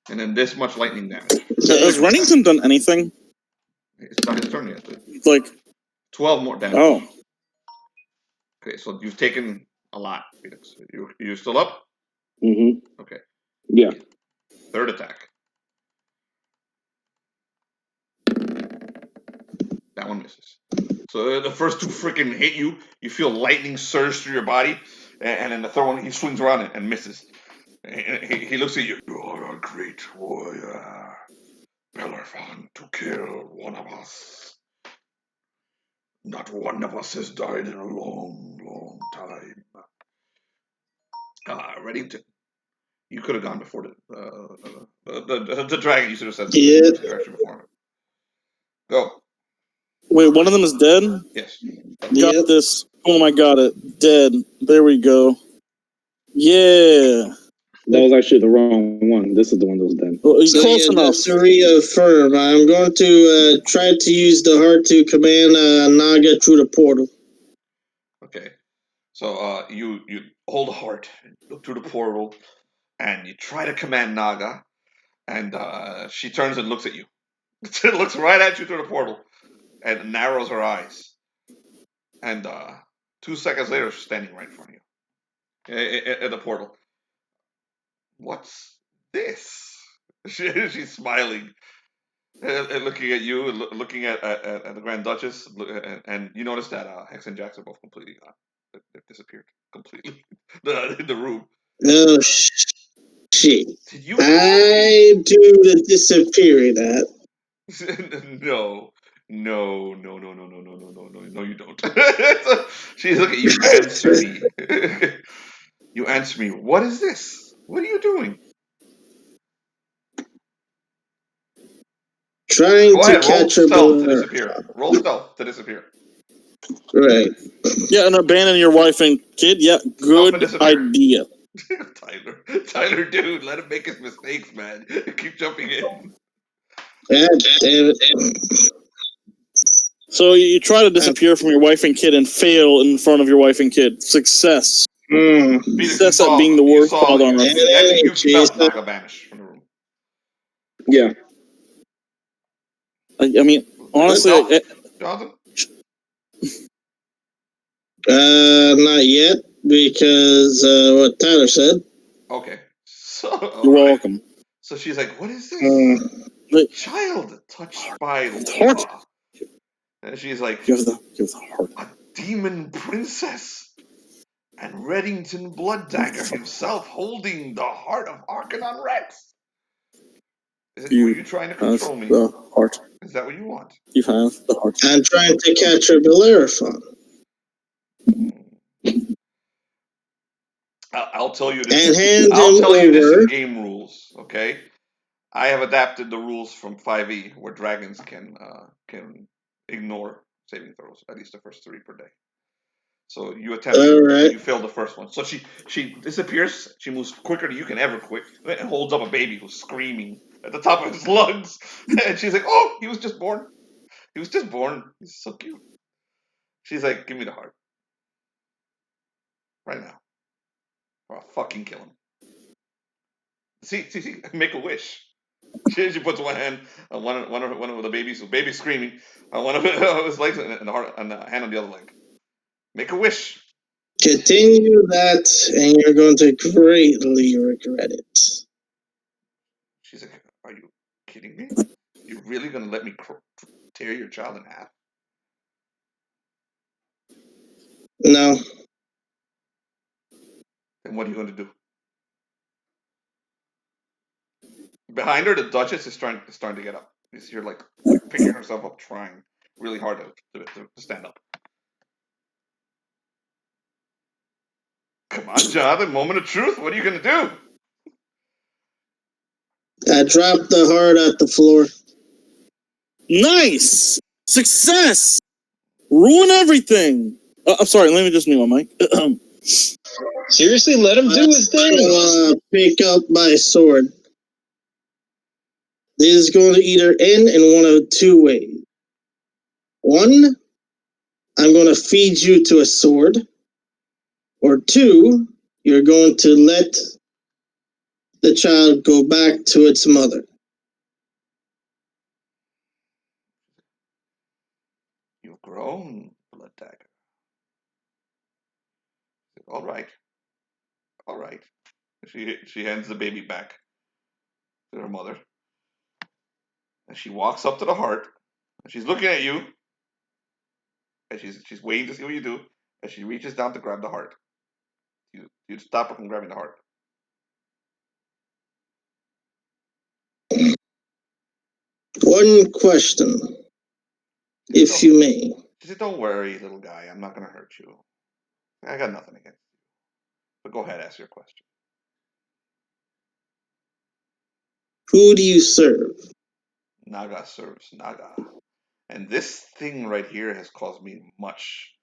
And then this much lightning damage. Has Reddington done anything? It's not his turn yet, dude. Like 12 more damage. Oh. Okay, so you've taken a lot, Felix. You're still up? Mm-hmm. Okay. Yeah. Third attack. That one misses. So the first two freaking hit you. You feel lightning surge through your body. And then the third one, he swings around and misses. He looks at you. You are a great warrior. Bellerophon to kill one of us. Not one of us has died in a long, long time. Reddington. You could have gone before the dragon. You should have said the direction before him. Go. Wait, one of them is dead? Yes. Got this. Oh my god, it dead. There we go. Yeah. That was actually the wrong one. This is the one that was dead. Well, close enough. Just to reaffirm, I'm going to try to use the heart to command Naga through the portal. Okay. So you hold the heart, look through the portal, and you try to command Naga, and she turns and looks at you. She looks right at you through the portal, and narrows her eyes. And 2 seconds later, she's standing right in front of you, at the portal. What's this? She's smiling, and looking at you, and looking at the Grand Duchess, and you notice that Hex and Jax are both completely gone. They've disappeared completely in the room. Oh, shit. Did you? I do the disappearing that. No, you don't. She's looking at you. Answer me. You answer me. What is this? What are you doing? Trying Go to ahead, catch roll her stealth to disappear. Roll stealth to disappear. Right. Yeah, and abandon your wife and kid. Yeah, good idea. Tyler, dude, let him make his mistakes, man. Keep jumping in. God damn it. So you try to disappear from your wife and kid and fail in front of your wife and kid. Success. Success at being the worst father on earth. You felt Naga vanish from the room. Yeah. I mean, honestly, Jonathan? Not yet, because what Tyler said. Okay. You're welcome. So she's like, "What is this? Child touched by law." And she's like, Give the heart. "A demon princess, and Reddington Blood Dagger himself holding the heart of Arcanon Rex. Were you trying to control me? The heart. Is that what you want? You have the heart. I'm trying to catch a Bellerophon. I'll tell you this. And hand I'll him tell you this over. in game rules, okay? I have adapted the rules from 5e where dragons can ignore saving throws, at least the first 3 per day. So you attempt it, you fail the first one. So she disappears. She moves quicker than you can ever quick, and holds up a baby who's screaming at the top of his lungs. And she's like, "Oh, he was just born. He was just born. He's so cute." She's like, "Give me the heart right now, or I'll fucking kill him." See, make a wish. She puts one hand on one of the baby's screaming on one of his legs, and the heart, and the hand on the other leg. Make a wish. Continue that, and you're going to greatly regret it. She's like, "Are you kidding me? You're really going to let me tear your child in half?" No. Then what are you going to do? Behind her, the Duchess is starting to get up. You see her like picking herself up, trying really hard to stand up. Come on, Jonathan, moment of truth. What are you going to do? I dropped the heart at the floor. Nice! Success! Ruin everything! I'm sorry, let me just mute my mic. Seriously, let him do his thing. Pick up my sword. This is going to either end in one of 2 ways. 1, I'm going to feed you to a sword. Or 2, you're going to let the child go back to its mother. You've grown, Blood Dagger. All right. She hands the baby back to her mother, and she walks up to the heart, and she's looking at you, and she's waiting to see what you do, and she reaches down to grab the heart. You stop her from grabbing the heart. One question, if you may. She said, "Don't worry, little guy. I'm not going to hurt you. I got nothing against you. But go ahead, ask your question." Who do you serve? Naga serves Naga. And this thing right here has caused me much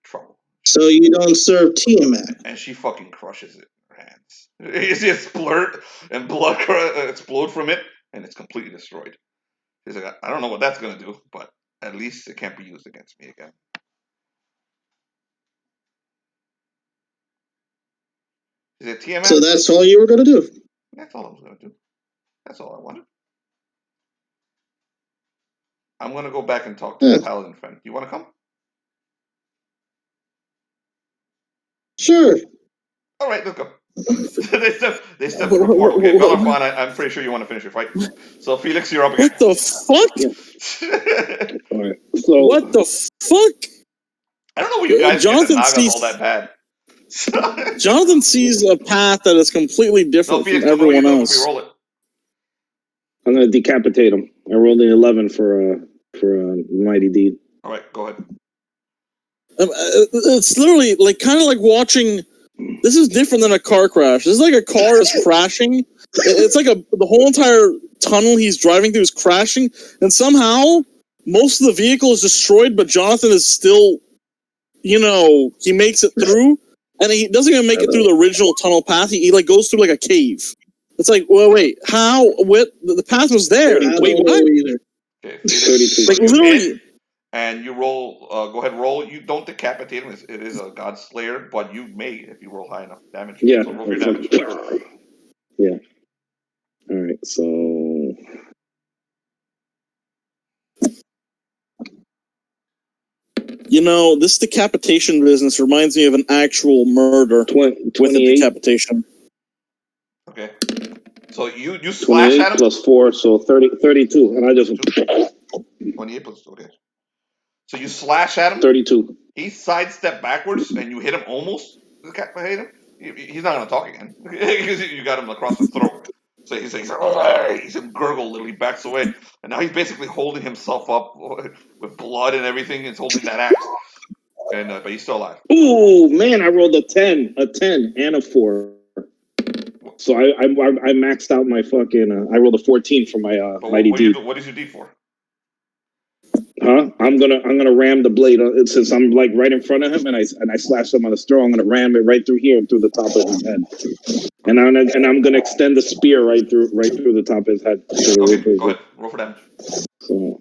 trouble. So you don't serve Tiamat. And she fucking crushes it in her hands. You see it splurt and blood explode from it, and it's completely destroyed. She's like, "I don't know what that's going to do, but at least it can't be used against me again." She said, "Tiamat." So that's all you were going to do? That's all I was going to do. That's all I wanted. I'm going to go back and talk to the paladin friend. You want to come? Sure. All right, let's go. they step through a portal. Okay, Bellerophon, I'm pretty sure you want to finish your fight. So, Felix, you're up again. What the fuck? All right. So What the fuck? I don't know what you guys Jonathan get that Naga's sees- all that bad. Jonathan sees a path that is completely different Felix, from everyone else. If we roll it. I'm gonna decapitate him. I rolled an 11 for a mighty deed. All right, go ahead. It's literally like kind of like watching. This is different than a car crash. This is like a car is crashing. It's like the whole entire tunnel he's driving through is crashing, and somehow most of the vehicle is destroyed, but Jonathan is still, he makes it through, and he doesn't even make it through the original tunnel path. He like goes through like a cave. It's like, well, wait, how? What? The path was there. Wait, what? Okay, 32. Like literally. And you roll. Go ahead, roll. You don't decapitate him. It is a God Slayer, but you may if you roll high enough damage. Yeah. So roll your damage. Yeah. All right. So. This decapitation business reminds me of an actual murder with a decapitation. Okay. So you slash 28 at him. plus 4, so 32. And I just 28 plus okay. So you slash at him. 32. He sidestepped backwards, and you hit him almost. Hit him. He's not gonna talk again because you got him across the throat. So he's a gurgle. Literally backs away, and now he's basically holding himself up with blood and everything. He's holding that axe, and but he's still alive. Ooh, man! I rolled a 10, and a 4. So I maxed out my fucking. I rolled a 14 for my mighty D. What is your D for? Huh? I'm gonna ram the blade since I'm like right in front of him, and I slash him on the straw. I'm gonna ram it right through here, through the top of his head, and I'm gonna extend the spear right through the top of his head. Okay, go ahead. Roll for damage. So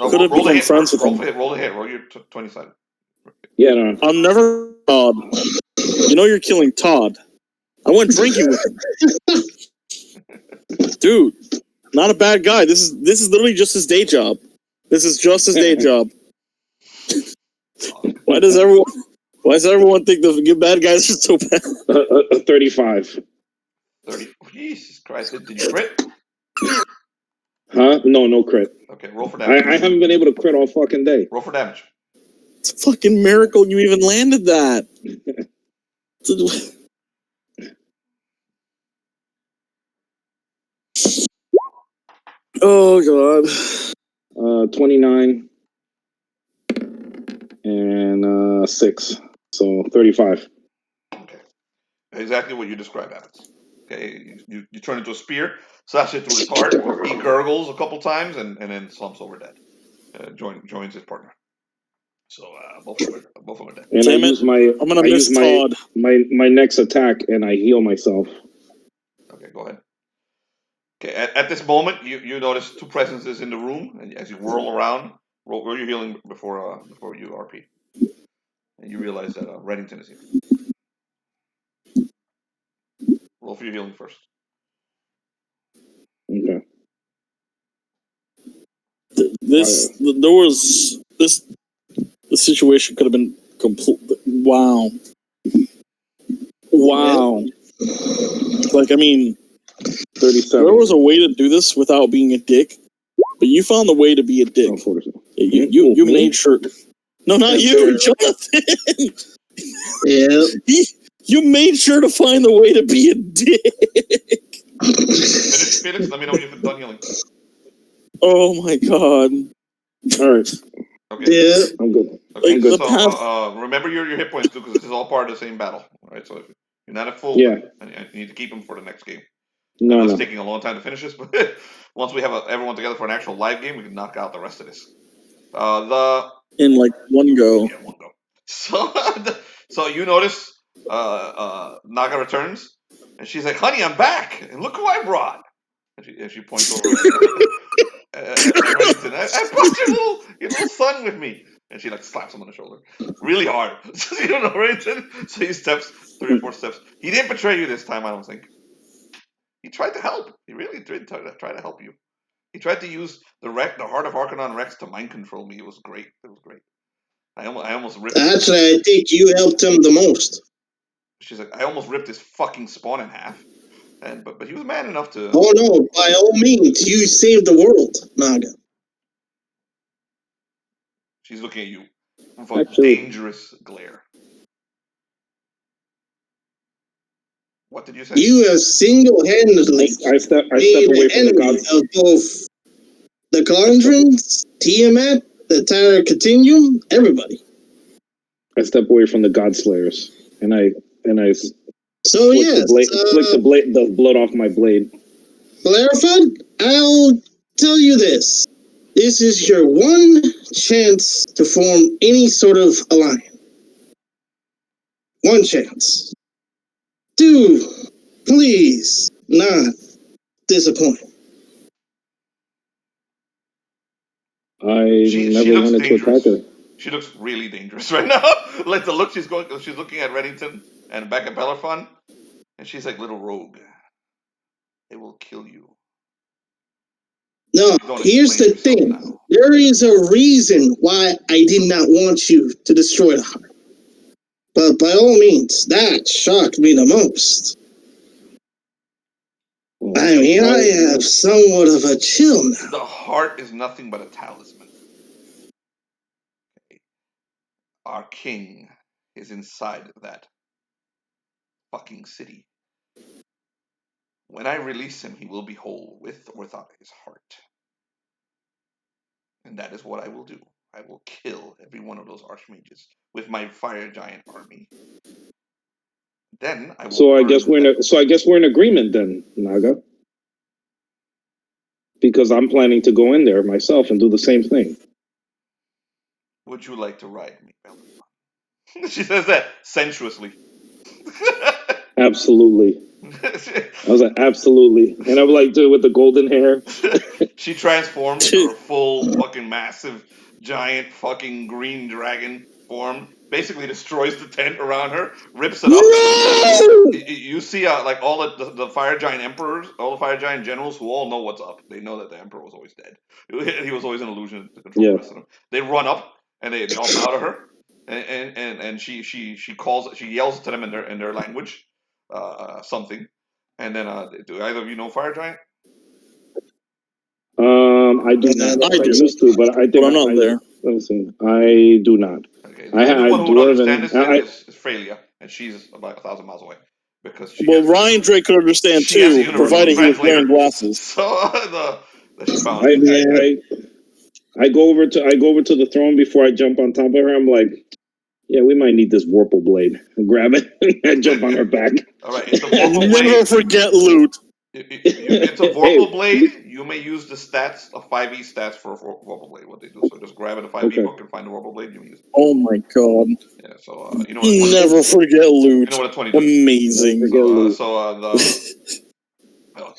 could have become friends with him. Roll a hit. Roll your 20 sided. Yeah, no. I'm never Todd. You know you're killing Todd. I went drinking with him, dude. Not a bad guy. This is literally just his day job. This is just his day job. Why does everyone think the bad guys are so bad? 35. 30. Jesus Christ! Did you crit? Huh? No crit. Okay, roll for damage. I haven't been able to crit all fucking day. Roll for damage. It's a fucking miracle you even landed that. Oh god. 29 and 6, so 35. Okay, exactly what you described happens. Okay, you turn into a spear, slash it through his heart. He gurgles a couple times and then slumps over dead. Joins his partner. So both of them are dead. And Damn I it. use my I'm gonna miss Todd. my next attack, and I heal myself. Okay, go ahead. Okay, at this moment, you notice two presences in the room, and as you whirl around, roll your healing before you RP, and you realize that Reddington is here. Roll for your healing first. Okay. The situation could have been complete. Wow. Like, I mean, 37. there was a way to do this without being a dick, but you found the way to be a dick. Oh, You made sure. No, not you, Jonathan. Yeah. You made sure to find the way to be a dick. Felix, let me know when you've done healing. Oh my god. All right. Okay. Yeah. I'm good. Okay. Like, so remember your hit points too, because this is all part of the same battle. All right. So if you're not at full, Yeah. and you need to keep them for the next game. No. It's taking a long time to finish this, but once we have everyone together for an actual live game, we can knock out the rest of this. In like one go. Yeah, one go. So you notice Naga returns, and she's like, "Honey, I'm back, and look who I brought." And she points over at Reddington. I brought your little son with me, and she like slaps him on the shoulder, really hard. You don't know Reddington. So he steps 3 or 4 steps. He didn't betray you this time, I don't think. He tried to help. He really did try to help you. He tried to use the Heart of Arcanon Rex to mind control me. It was great. I almost ripped. Actually, I think you helped him the most. She's like, I almost ripped his fucking spawn in half, but he was man enough to. Oh no! By all means, you saved the world, Naga. She's looking at you with a dangerous glare. What did you say? You have single-handedly I step made away an from the enemy gods. of both the Kalandrah, Tiamat, the entire Continuum, everybody. I step away from the God Slayers, and I So flick yes, the blood off my blade. Bellerophon, I'll tell you this. This is your one chance to form any sort of alliance. One chance. Do please not disappoint. I never wanted to attack her. She looks really dangerous right now. Like the look she's looking at Reddington and back at Bellerophon, and she's like, little rogue. They will kill you. No, here's the thing. Now. There is a reason why I did not want you to destroy the heart. But by all means, that shocked me the most. Well, I mean, I have somewhat of a chill now. The heart is nothing but a talisman. Okay. Our king is inside that fucking city. When I release him, he will be whole with or without his heart. And that is what I will do. I will kill every one of those Archmages with my fire giant army. Then I will. So I guess we're in agreement then, Naga. Because I'm planning to go in there myself and do the same thing. Would you like to ride me, Bellerophon? She says that sensuously. Absolutely. I was like, absolutely. And I'm like, dude, with the golden hair. She transforms to her full fucking massive giant fucking green dragon form. Basically destroys the tent around her, rips it up. No! You see, like all the fire giant emperors, all the fire giant generals, who all know what's up. They know that the emperor was always dead. He was always an illusion to control the rest of them. They run up and they all bow to her, and she yells to them in their language, something, and then do either of you know fire giant? I do not. I used to, but I think I'm not there. Let me see. I do not. Okay. The only one who would understand this is Freya, and she's about 1,000 miles away. Because Riondrake could understand too, provided he was wearing glasses. So I go over to the throne before I jump on top of her. I'm like, yeah, we might need this Vorpal blade. And grab it and jump on her back. All right, it's a Vorpal blade. Never forget loot. It's a Vorpal blade. You may use the stats, the 5e stats for a Vorpal blade. What they do, so just grab it a 5e book and find the Vorpal blade. You use it. Oh my god! Yeah, so you know what? Never forget loot. You know what a 20 does? Amazing. The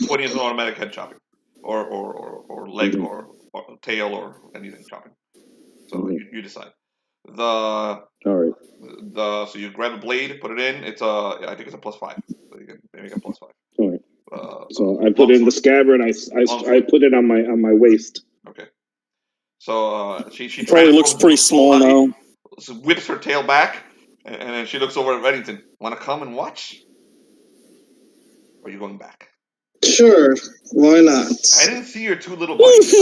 20 is an automatic head chopping, or leg, or tail, or anything chopping. So you decide. So you grab a blade, put it in. It's I think it's a +5. So you can make a +5. All right. So I put it in the scabbard and I put it on my waist. Okay. So she probably looks pretty small now. So whips her tail back, and then she looks over at Reddington. Want to come and watch? Or are you going back? Sure. Why not? I didn't see your two little buddies.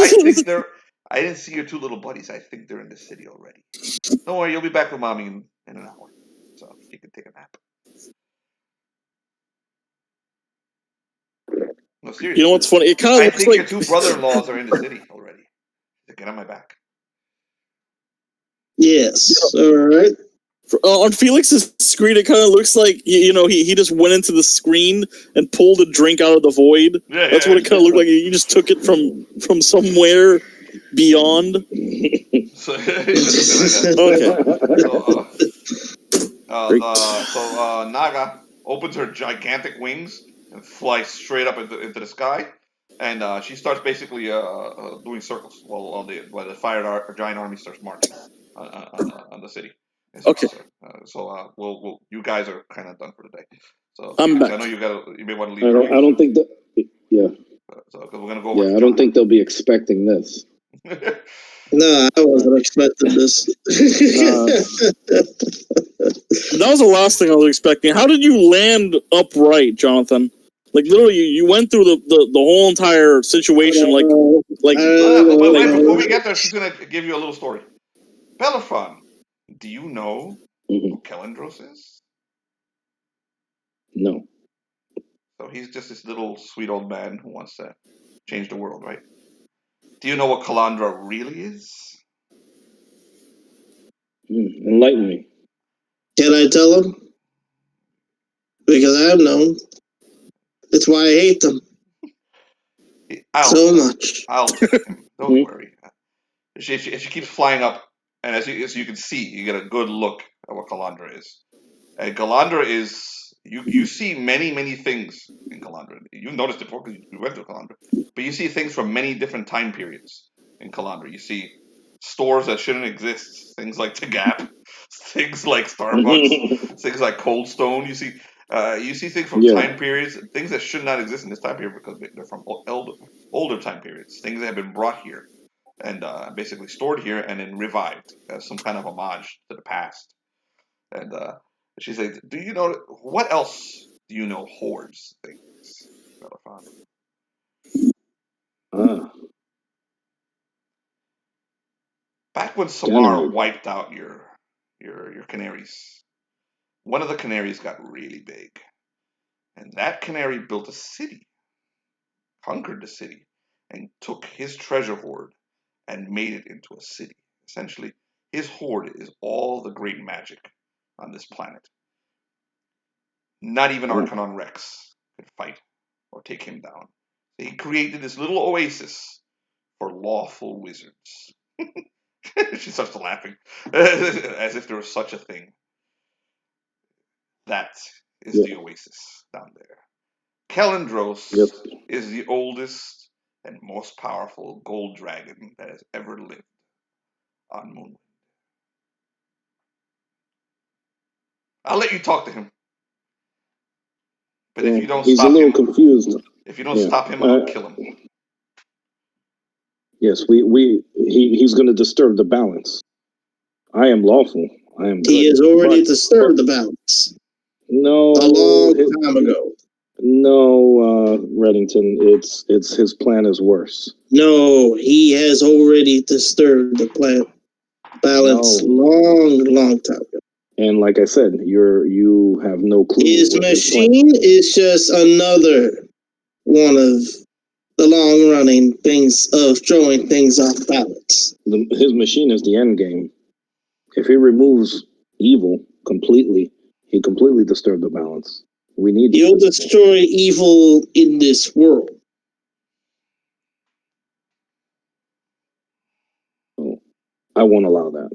I didn't see your two little buddies. I think they're in the city already. Don't worry, you'll be back with mommy in an hour, so you can take a nap. No, seriously. You know what's funny? It kind of looks like your two brother-in-laws are in the city already. Get on my back. Yes. All right. On Felix's screen, it kind of looks like he just went into the screen and pulled a drink out of the void. That's what it kind of looked like. He just took it from somewhere beyond. So, Naga opens her gigantic wings and flies straight up into the sky, and she starts basically doing circles while the fire giant army starts marching on the city. Okay. We'll you guys are kind of done for the day. So I'm back. I know you may want to leave. I don't think that. Yeah. So because we're gonna go over. Yeah, I don't think they'll be expecting this. No, I wasn't expecting this. That was the last thing I was expecting. How did you land upright, Jonathan? Like literally, you went through the whole entire situation. Before we get there, she's gonna give you a little story. Bellerophon, do you know who Kellendros is? No. So he's just this little sweet old man who wants to change the world, right? Do you know what Kalandrah really is? Enlighten me. Can I tell him? Because I have known. It's why I hate them so much. I'll take him. Don't worry. She keeps flying up, and as you can see, you get a good look at what Kalandrah is. And Kalandrah is you see many things in Kalandrah. You noticed it before because you went to Kalandrah, but you see things from many different time periods in Kalandrah. You see stores that shouldn't exist, things like the Gap, things like Starbucks, things like Cold Stone. You see things from time periods, things that should not exist in this time period because they're from older time periods. Things that have been brought here and basically stored here and then revived as some kind of homage to the past. And she's like, "Do you know what else? Do you know Hordes things, Bellerophon?" Ah, Back when Samar Ganymede. wiped out your canaries, one of the canaries got really big, and that canary built a city, conquered the city, and took his treasure hoard and made it into a city. Essentially, his hoard is all the great magic on this planet. Not even Oh, Archon Rex could fight or take him down. He created this little oasis for lawful wizards. She starts laughing, as if there was such a thing. That is yeah. the oasis down there. Kellendros Yep. is the oldest and most powerful gold dragon that has ever lived on Moonwind. I'll let you talk to him, but if Well, you don't he's a stop little him, confused. Yeah. I'm gonna kill him. Yes, he's going to disturb the balance. I am lawful. I am good. He has already But disturbed the balance no, a long time ago. no, Reddington. It's his plan is worse. No, he has already disturbed the balance No. long time ago. And like I said, you have no clue. His what his plan- machine is just another one of the long-running things of throwing things off balance. His machine is the end game. If he removes evil completely, he completely disturbed the balance. We need. He'll destroy evil in this world. I won't allow that.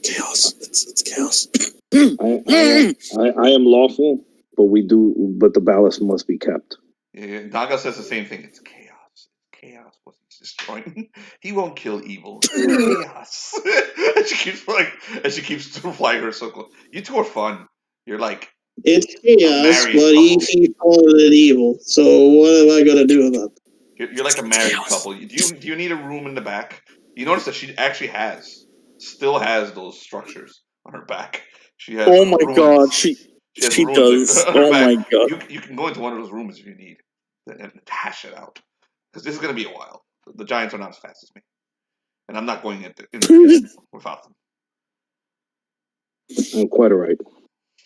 Chaos. It's chaos. I am lawful, but the balance must be kept. Yeah, Naga says the same thing. It's chaos. Chaos what he's destroying. He won't kill evil. Chaos. and she keeps flying her so close. You two are fun. You're like It's a chaos, married but he couple. keeps calling it evil. So what am I gonna do about it? You're like a married couple. Do you need a room in the back? You notice that she actually still has those structures on her back. She has Oh my ruins. god, she has she ruins does. on her Oh back. my god. You can go into one of those rooms if you need and hash it out. Because this is going to be a while. The Giants are not as fast as me. And I'm not going into without them. Quite all right.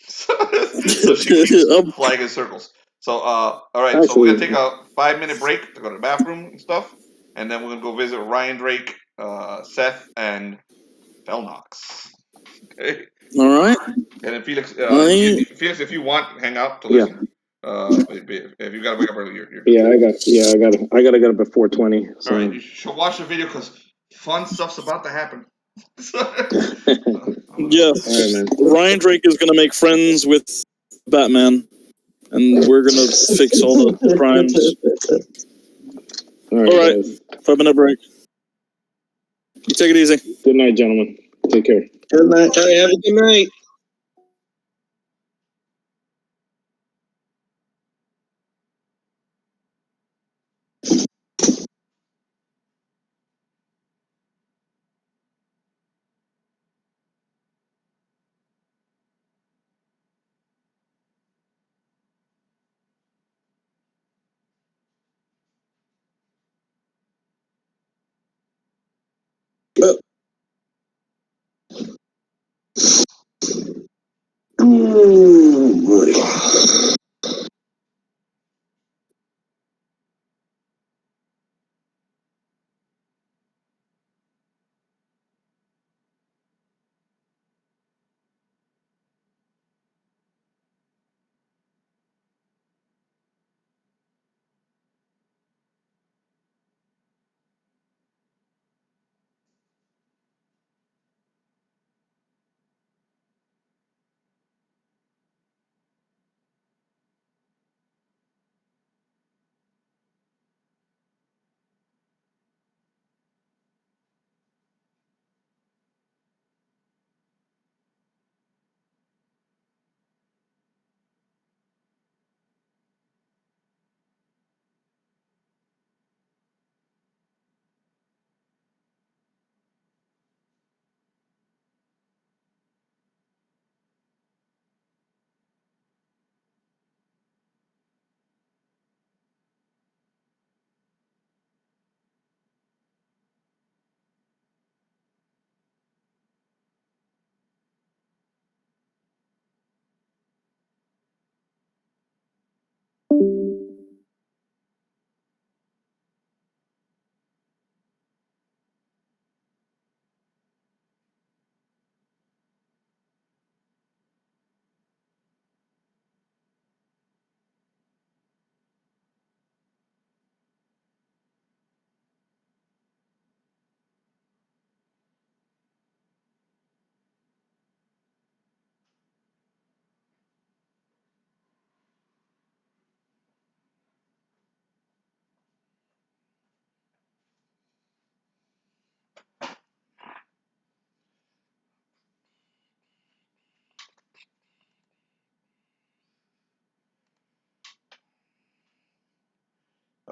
So she keeps flying in circles. So, all right. So we're going to take a 5-minute break to go to the bathroom and stuff. And then we're going to go visit Riondrake, Seth, and Felnox. Okay. All right. And then Felix, Felix, if you want, hang out to listen. If you got to wake up early, you're good. I gotta get up at 4:20. So. All right, you should watch the video because fun stuff's about to happen. Yes. All right, man. Riondrake is going to make friends with Batman, and we're going to fix all the crimes. All All right. guys. 5-minute break. You take it easy. Good night, gentlemen. Take care. Good night. All right, have a good night.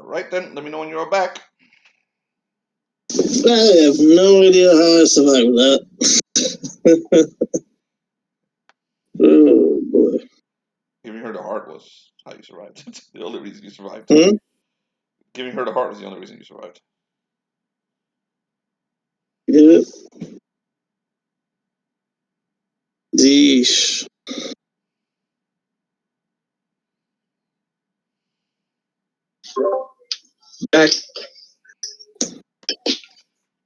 Right then, let me know when you're back. I have no idea how I survived that. Oh boy. Giving her the heart was how you survived. The only reason you survived. Hmm? Giving her the heart was the only reason you survived. Yeah. Yeesh. Back.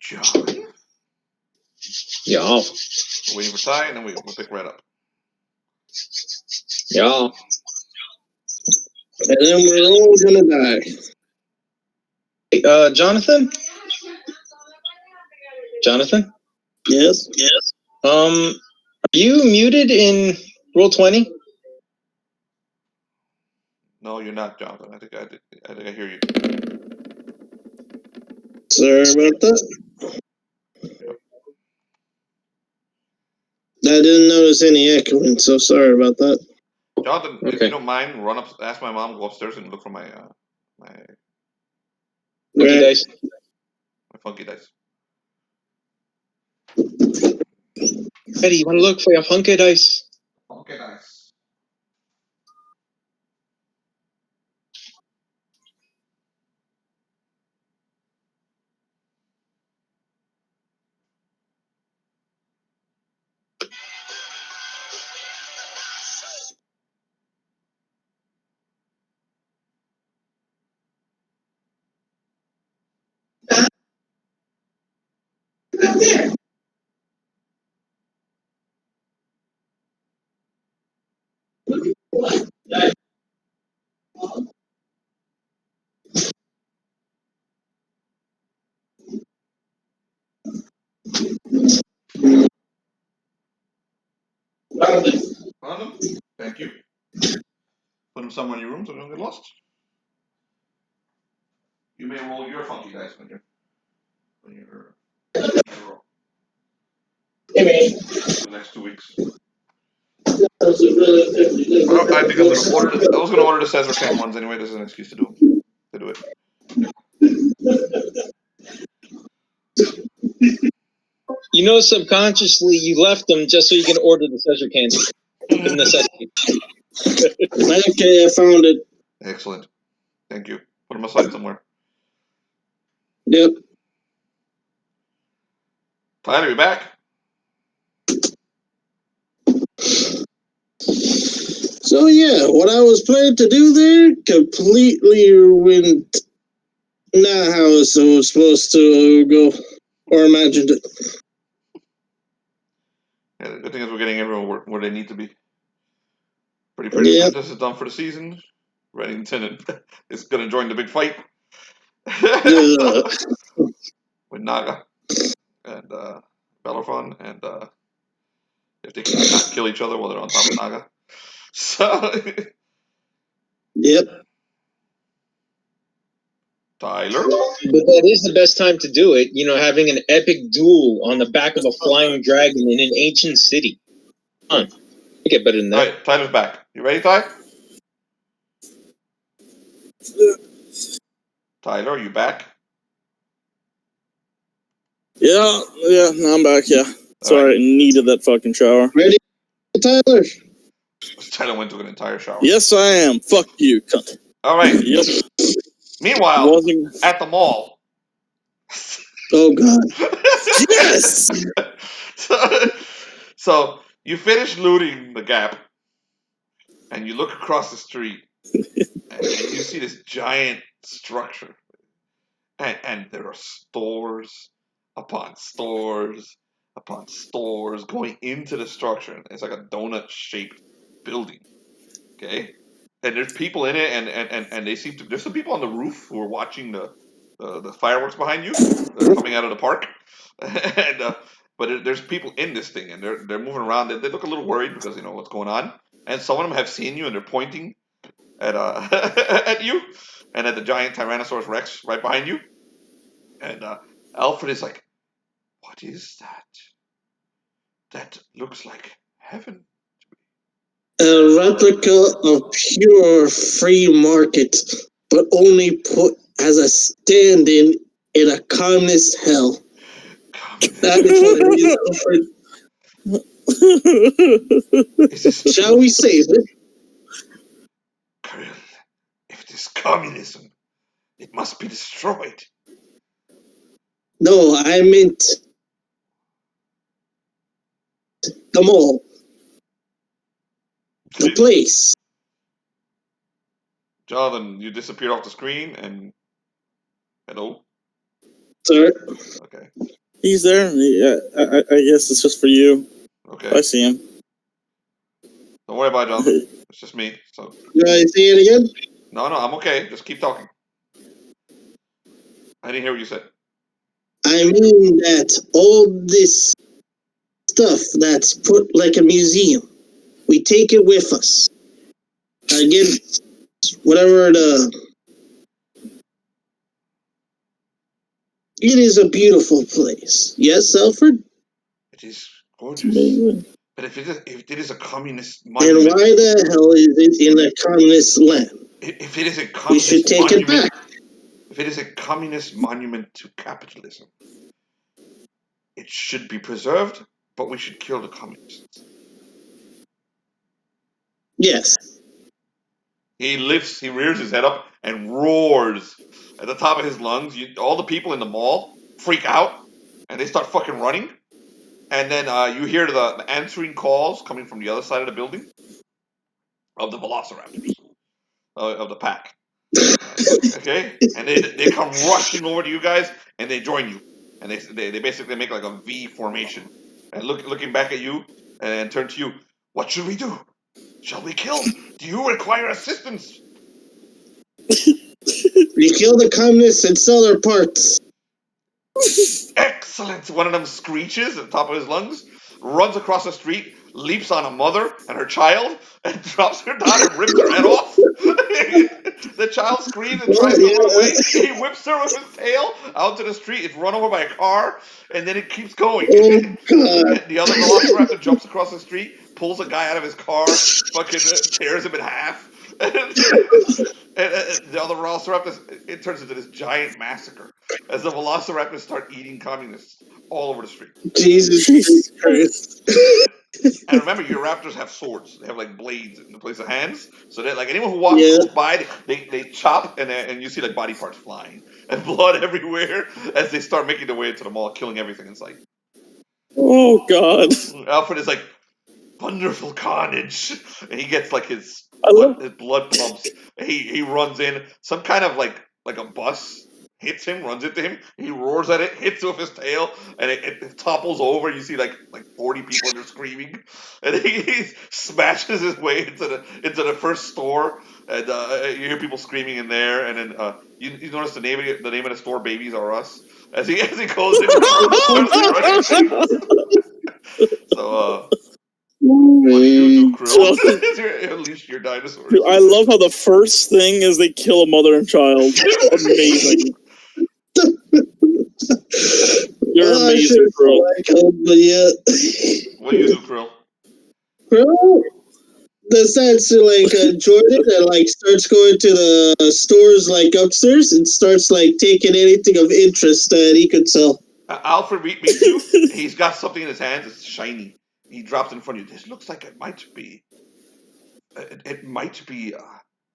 John? Y'all. We're waiting for Ty, and then we'll pick Red up. Y'all. And then we're all gonna die. Hey, Jonathan? Jonathan? Yes? Yes. Are you muted in Roll20? No, you're not, Jonathan. I think I hear you. Sorry about that. Yep. I didn't notice any echoing, so sorry about that. Jonathan, if Okay. you don't mind, run up, ask my mom, go upstairs and look for my Funky Right. dice. my funky dice. Eddie, you want to look for your funky dice? Funky dice. Found them. Thank you. Put them somewhere in your room so they don't get lost. You may roll your funky dice when you're roll. For the next 2 weeks. Well, I think I'm gonna order. I was gonna order the Caesar Can ones anyway. This is an excuse to do it. You know, subconsciously, you left them just so you can order the Caesar cans. The necessity. Okay, I found it. Excellent. Thank you. Put them aside somewhere. Yep. Tyler, you back? So yeah, what I was planning to do there completely went not how it was supposed to go, or imagined it. Yeah, the good thing is we're getting everyone where they need to be. Pretty Yep. soon this is done for the season. Reddington is going to join the big fight with Naga and Bellerophon, and if they can not kill each other while they're on top of Naga. So, Yep. Tyler? But that is the best time to do it, you know, having an epic duel on the back of a flying dragon in an ancient city. Come on. You get better than that. Alright, Tyler's back. You ready, Ty? Tyler, are you back? Yeah, I'm back, yeah. Sorry, I needed that fucking shower. Ready, Tyler? Tyler went to an entire shower. Yes, I am. Fuck you, cunt. Alright. Yep. Meanwhile, at the mall. Oh God. Yes! So you finish looting the Gap, and you look across the street, and you see this giant structure, and there are stores upon stores upon stores going into the structure. It's like a donut-shaped building. Okay, and there's people in it, and they seem to. There's some people on the roof who are watching the fireworks behind you. They're coming out of the park, and but there's people in this thing, and they're moving around. They look a little worried because you know what's going on, and some of them have seen you, and they're pointing at at you, and at the giant Tyrannosaurus Rex right behind you, and Alfred is like, "What is that? That looks like heaven." A replica of pure free market, but only put as a stand-in in a communist hell. That is what it is, Alfred. Shall we save it? Krill, if it is communism, it must be destroyed. No, I meant the mall. The place. Jonathan, you disappeared off the screen and... Hello? Sir? Okay. He's there. Yeah, I guess it's just for you. Okay. I see him. Don't worry about it, Jonathan. It's just me. So. Do I see it again? No, I'm okay. Just keep talking. I didn't hear what you said. I mean that all this stuff that's put like a museum, we take it with us. Again, whatever the... It is a beautiful place. Yes, Alfred? It is gorgeous. But if it is a communist monument... And why the hell is it in a communist land? If it is a communist we should take monument, it back. If it is a communist monument to capitalism, it should be preserved, but we should kill the communists. Yes. He rears his head up and roars at the top of his lungs. All the people in the mall freak out and they start fucking running. And then you hear the answering calls coming from the other side of the building of the Velociraptors, of the pack. Okay? And they come rushing over to you guys and they join you. And they basically make like a V formation. And looking back at you and turn to you. What should we do? Shall we kill? Do you require assistance? We kill the communists and sell their parts. Excellent! One of them screeches at the top of his lungs, runs across the street, leaps on a mother and her child, and drops her down and rips her head off. The child screams and tries to run away. He whips her with his tail out to the street. It's run over by a car, and then it keeps going. Oh, God. The other Velociraptor jumps across the street, pulls a guy out of his car, fucking tears him in half. And the other Velociraptors, it turns into this giant massacre as the Velociraptors start eating communists all over the street. Jesus Christ. And remember, your raptors have swords. They have like blades in the place of hands. So that like anyone who walks by, they chop and you see like body parts flying and blood everywhere as they start making their way into the mall, killing everything in sight. Oh God. Alfred is like, wonderful carnage. And he gets like his blood pumps. He runs in. Some kind of like a bus hits him, runs into him. He roars at it, hits it with his tail, and it topples over. You see like 40 people and they're screaming. And he smashes his way into the first store. And you hear people screaming in there. And then you notice the name of the store, Babies Are Us. As he goes in, so what do you do, Krill? Unleash your dinosaurs. I love how the first thing is they kill a mother and child. Amazing. You're amazing, Krill. What do you do, Krill? Krill decides to join it and starts going to the stores upstairs and starts taking anything of interest that he could sell. Alfred meets you. He's got something in his hands. It's shiny. He drops it in front of you. This looks like it might be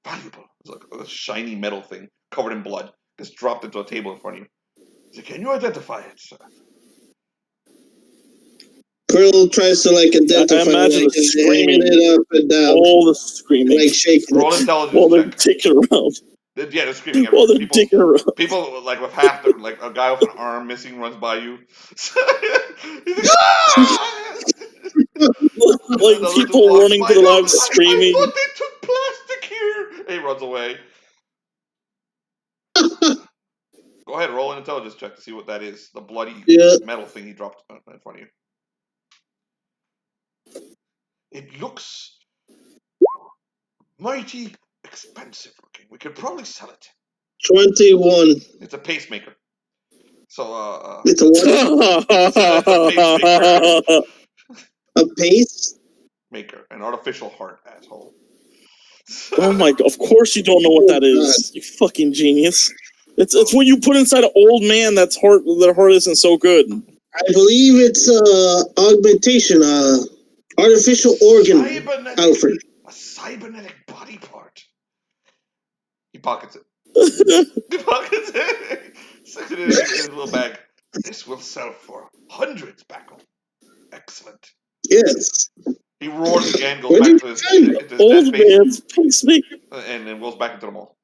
valuable. It's like a shiny metal thing covered in blood. Just dropped into a table in front of you. He said, "Can you identify it, sir?" Krill tries to identify. I imagine the screaming, it up and down, all the screaming, shaking. Roll intelligence. While they're taking around. Yeah, they're screaming. While they're digging around. People with half their a guy with an arm missing runs by you. He's like, people running for their lives, screaming. I thought they took plastic here. And he runs away. Go ahead, roll an intelligence check to see what that is. The bloody metal thing he dropped in front of you. It looks mighty expensive looking. We could probably sell it. 21. It's a pacemaker. So it's a what? It's a pacemaker. A pacemaker, an artificial heart, asshole. Oh my God! Of course you don't know what that is. You fucking genius. It's what you put inside an old man that's heart. Their heart isn't so good. I believe it's augmentation, artificial organ, Alfred. A cybernetic body part. He pockets it. He pockets it. Sticks it in his little bag. This will sell for hundreds back home. Excellent. Yes. He roars again, goes back to his old man's pacemaker, and then goes back into the mall.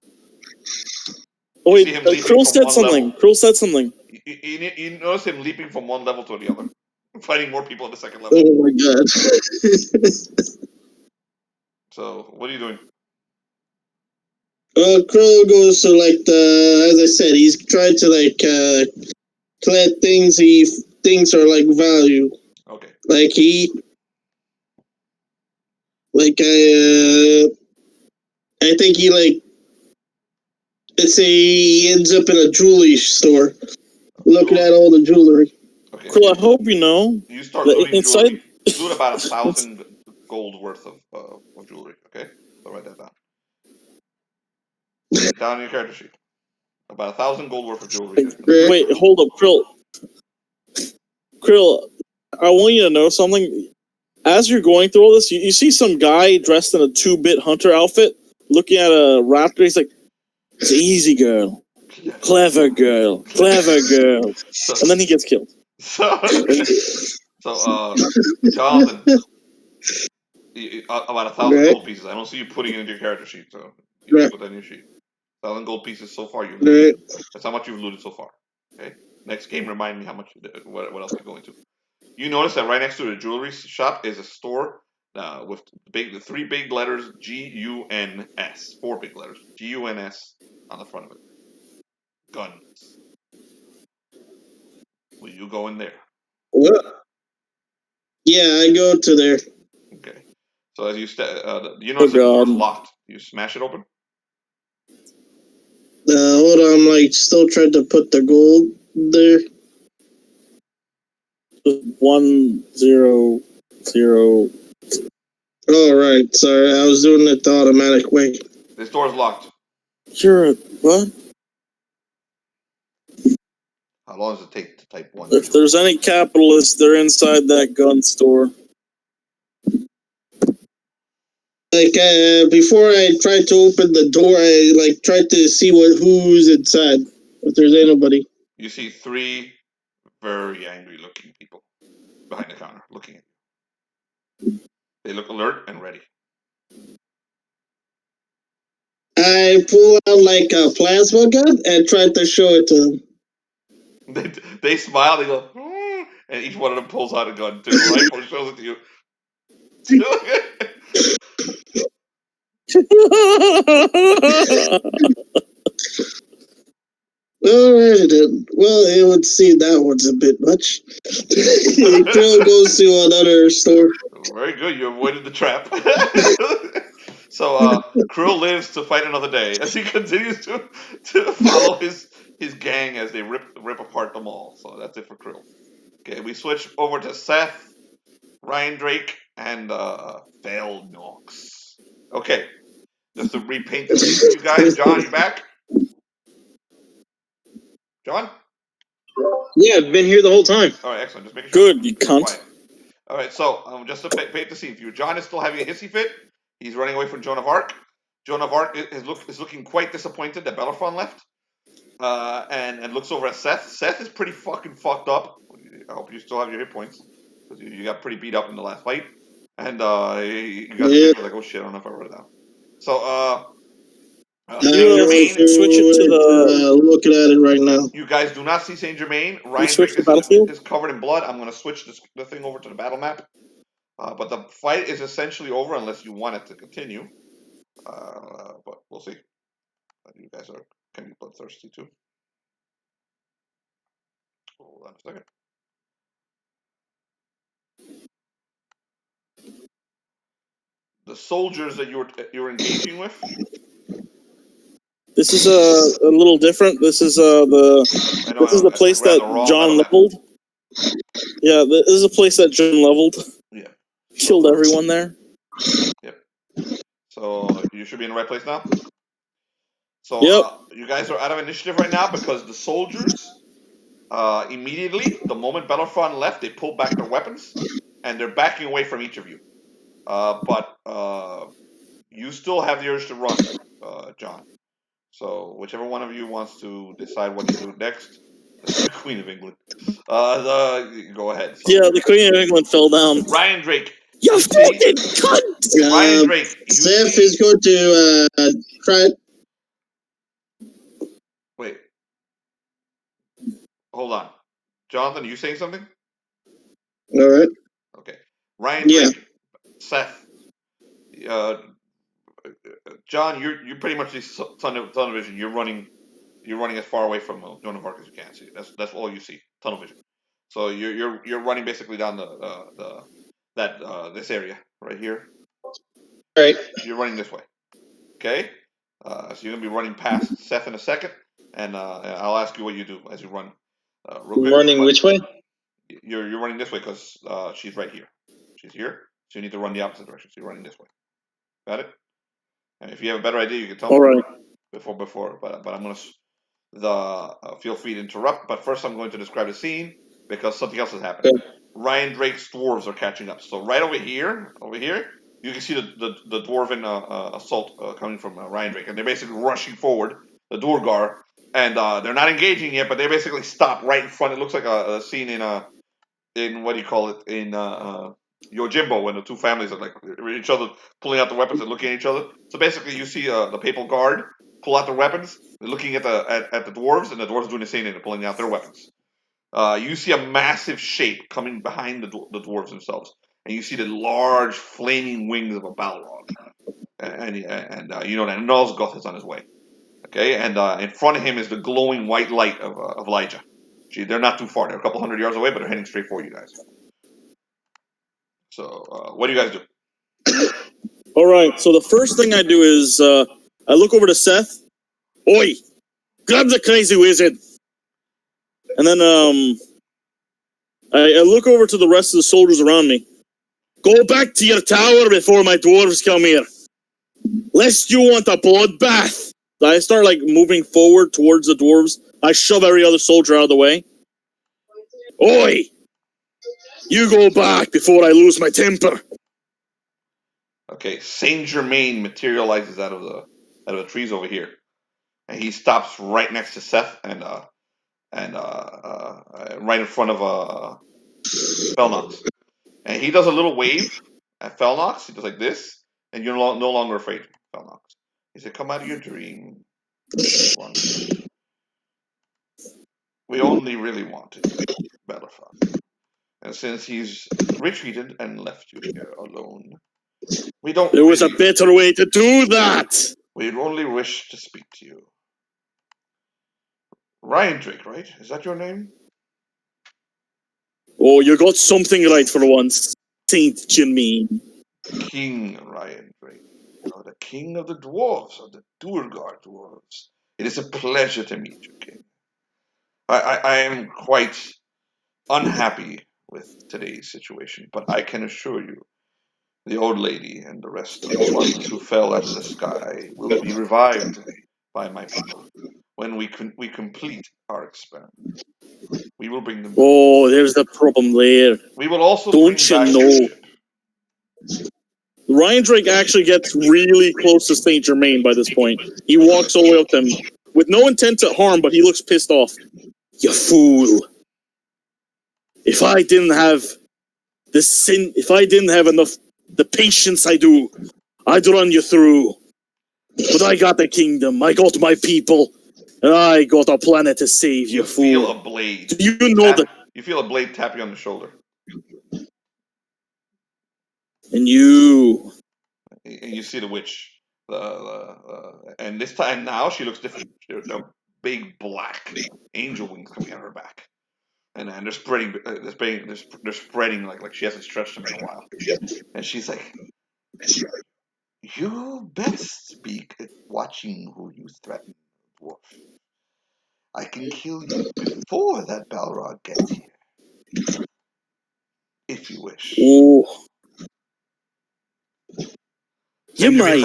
Oh wait, Krill said something. Krill said something. You notice him leaping from one level to the other, fighting more people at the second level. Oh my god. So, what are you doing? Krill goes to as I said, he's trying to collect things he thinks are value. Okay. I think he let's say he ends up in a jewelry store, looking at all the jewelry. Okay. Krill, I hope you know. You start looting inside. Jewelry. Loot about 1,000 gold worth of jewelry. Okay, so write that down. Down in your character sheet. About 1,000 gold worth of jewelry. Wait, hold up, Krill. Krill, I want you to know something. As you're going through all this, you see some guy dressed in a 2-bit hunter outfit, looking at a raptor. He's like, "It's easy, girl. Clever girl. Clever girl." And then he gets killed. So Jonathan, about 1,000 gold pieces. I don't see you putting it into your character sheet, so you can put that in your sheet. 1,000 gold pieces so far. You've looted. That's how much you've looted so far. Okay. Next game, remind me how much. What else you're going to. You notice that right next to the jewelry shop is a store with the 3 big letters GUNS. 4 big letters GUNS on the front of it. Guns. Will you go in there? What? Yeah, I go to there. Okay. So as you you notice the door's locked. You smash it open. Hold on, I'm still trying to put the gold there. 100. All right, sorry, I was doing it the automatic way. This door's locked. Sure, what? How long does it take to type 1? If there's any capitalists, they're inside that gun store. Before I tried to open the door, I tried to see who's inside. If there's anybody. You see 3 very angry-looking people behind the counter, looking at you. They look alert and ready. I pull out a plasma gun and try to show it to them. They smile. They go, and each one of them pulls out a gun to the rifle and shows it to you. Alright then. Well, it would seem that one's a bit much. Krill goes to another store. Very good. You avoided the trap. So Krill lives to fight another day as he continues to follow his gang as they rip apart the mall. So that's it for Krill. Okay, we switch over to Seth, Riondrake, and Felnox. Okay, just to repaint the scene for you guys. John, you back? John? Yeah, I've been here the whole time. All right, excellent. Just making sure. Good, you cunt. Quiet. All right, so just to paint the scene for you, John is still having a hissy fit. He's running away from Joan of Arc. Joan of Arc is looking quite disappointed that Bellerophon left, and looks over at Seth. Seth is pretty fucking fucked up. I hope you still have your hit points, because you got pretty beat up in the last fight, and you got like, oh shit, I don't know if I wrote it down. So Germain, switch it to the. Looking at it right now. You guys do not see Saint Germain. Riondrake is covered in blood. I'm going to switch the thing over to the battle map. But the fight is essentially over unless you want it to continue. But we'll see. You guys can be bloodthirsty too. Hold on a second. The soldiers that you're engaging with. This is a little different. This is the place that John leveled. Yeah, this is a place that John leveled. Yeah. Killed everyone there. Yep. So you should be in the right place now. So Yep. you guys are out of initiative right now because the soldiers immediately, the moment Bellerophon left, they pulled back their weapons and they're backing away from each of you. But you still have the urge to run, John. So whichever one of you wants to decide what you do next, the Queen of England. Go ahead. So, Yeah, the Queen of England fell down. Riondrake. You see- fucking cunt! Riondrake. You Seth see- is going to try. Wait. Hold on. Jonathan, are you saying something? All right. Okay. Ryan Drake, Seth, John, you're pretty much this tunnel vision. You're running as far away from Joan of Arc as you can. See, that's all you see. Tunnel vision. So you're running basically down this area right here. All right. You're running this way. Okay. So you're gonna be running past Seth in a second, and I'll ask you what you do as you run. Real quick. Running which way? You're running this way because she's right here. She's here, so you need to run the opposite direction. So you're running this way. Got it? And if you have a better idea, you can tell me. All right. Before, but I'm gonna feel free to interrupt. But first, I'm going to describe the scene because something else has happened. Okay. Ryan Drake's dwarves are catching up. So right over here, you can see the dwarven assault coming from Ryan Drake, and they're basically rushing forward. The Duergar, and they're not engaging yet, but they basically stop right in front. It looks like a scene in what do you call it in Yojimbo when the two families are like each other pulling out the weapons and looking at each other. So basically, you see the papal guard pull out their weapons, they're looking at the dwarves, and the dwarves doing the same thing, they're pulling out their weapons. You see a massive shape coming behind the dwarves themselves, and you see the large flaming wings of a Balrog, and you know that Nozgoth is on his way. Okay, and in front of him is the glowing white light of Elijah. They're not too far; they're a couple hundred yards away, but they're heading straight for you guys. So, what do you guys do? All right. So the first thing I do is I look over to Seth. Oi, grab the crazy wizard. And then I look over to the rest of the soldiers around me. Go back to your tower before my dwarves come here. Lest you want a bloodbath. I start like moving forward towards the dwarves. I shove every other soldier out of the way. Oi! You go back before I lose my temper. Okay, Saint Germain materializes out of the trees over here, and he stops right next to Seth and right in front of Felnox, and he does a little wave at Felnox. He does like this, and you're no longer afraid, Felnox. He said, "Come out of your dream. We only really wanted Bellerophon, and since he's retreated and left you here alone, we don't. There was a better way to do that. We only wish to speak to you." Riondrake, right? Is that your name? Oh, you got something right for once, Saint Germain. King Riondrake. You are the king of the dwarves, of the Duergar dwarves. It is a pleasure to meet you, King. I am quite unhappy with today's situation, but I can assure you, the old lady and the rest of the ones who fell out of the sky will be revived by my people when we complete our experiment. We will bring them back. Oh, there's the problem there. We will also Don't bring you back know? your ship. Riondrake actually gets really close to Saint Germain by this point. He walks all the way up to him with no intent to harm, but he looks pissed off. You fool! If I didn't have enough the patience I do, I'd run you through. But I got the kingdom, I got my people, and I got a planet to save. You fool! Feel a blade. Do you know that? You feel a blade tap you on the shoulder. And you. And you see the witch. And this time now she looks different. There's a big black angel wings coming out of her back, and they're spreading. They're spreading like she hasn't stretched them in a while. And she's like, "You best be watching who you threaten, dwarf. I can kill you before that Balrog gets here, if you wish." Oh. You Saint Germain's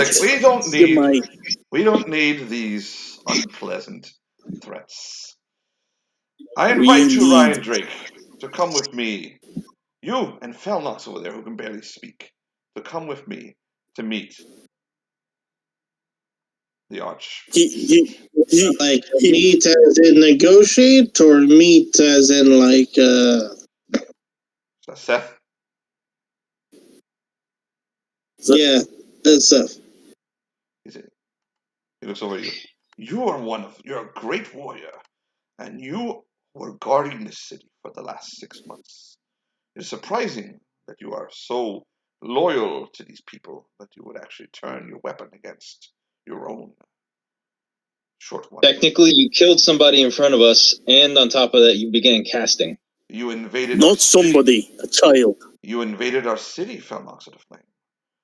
might. like, we don't need these unpleasant threats. I invite you, Riondrake, to come with me. You and Felnox over there, who can barely speak, to come with me to meet the He meet as in negotiate, or meet as in like Seth. Yeah, that's Seth. He looks over at you. You're a great warrior, and you were guarding this city for the last 6 months. It is surprising that you are so loyal to these people that you would actually turn your weapon against your own short one. Technically, you killed somebody in front of us, and on top of that, you began casting. You invaded not somebody, a child. You invaded our city, Felnox of the Flame.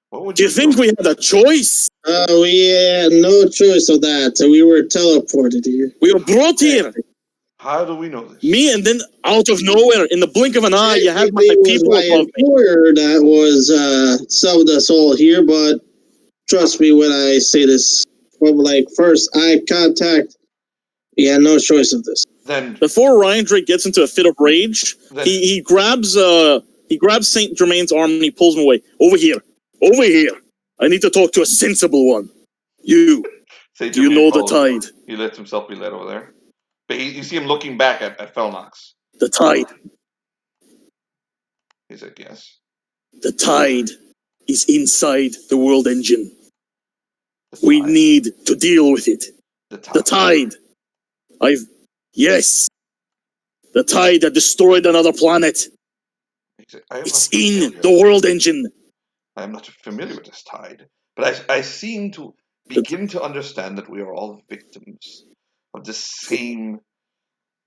What would Do you think we had a choice? We had no choice of that. We were teleported here. We were brought here. How do we know this? Me, and then out of nowhere, in the blink of an eye, you had my people my above me. employer that was subbed us all here, but trust me when I say this. From like first eye contact, we had no choice of this. Then before Riondrake gets into a fit of rage, he grabs Saint Germain's arm and he pulls him away. Over here. I need to talk to a sensible one. You. Do you know the tide? He lets himself be led over there. But you see him looking back at Felnox. The tide. He said, yes. The tide is inside the world engine. We need to deal with it. The tide. Yes. The tide that destroyed another planet. It's in the world engine. I am not familiar with this tide, but I seem to begin to understand that we are all victims of the same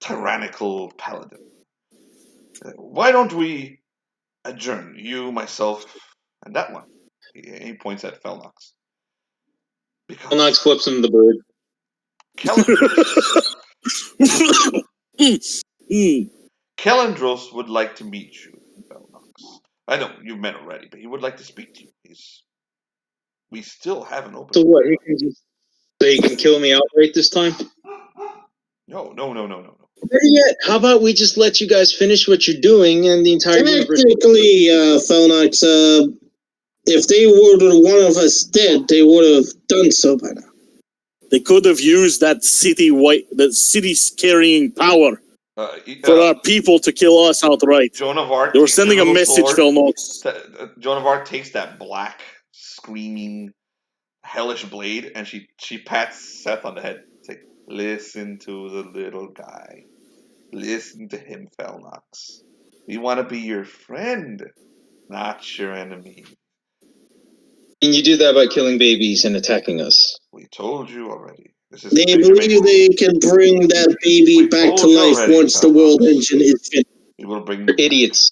tyrannical paladin. Why don't we adjourn, you, myself, and that one? He points at Felnox. Felnox flips him the bird. Kellendros would like to meet you, Felnox. I know you've met already, but he would like to speak to you. We still haven't opened. So what? He can just say he can kill me outright this time? No. Better yet, how about we just let you guys finish what you're doing and the entire universe? Technically, Felnox, if they were one of us dead, they would have done so by now. They could have used that city's carrying power for our people to kill us outright. Joan of Arc. They were sending a message, Felnox. Joan of Arc takes that black, screaming, hellish blade, and she pats Seth on the head. It's like, listen to the little guy. Listen to him, Felnox. We want to be your friend, not your enemy. And you do that by killing babies and attacking us. We told you already. They believe they can bring that baby back to life once the world engine is finished. We will bring You're idiots.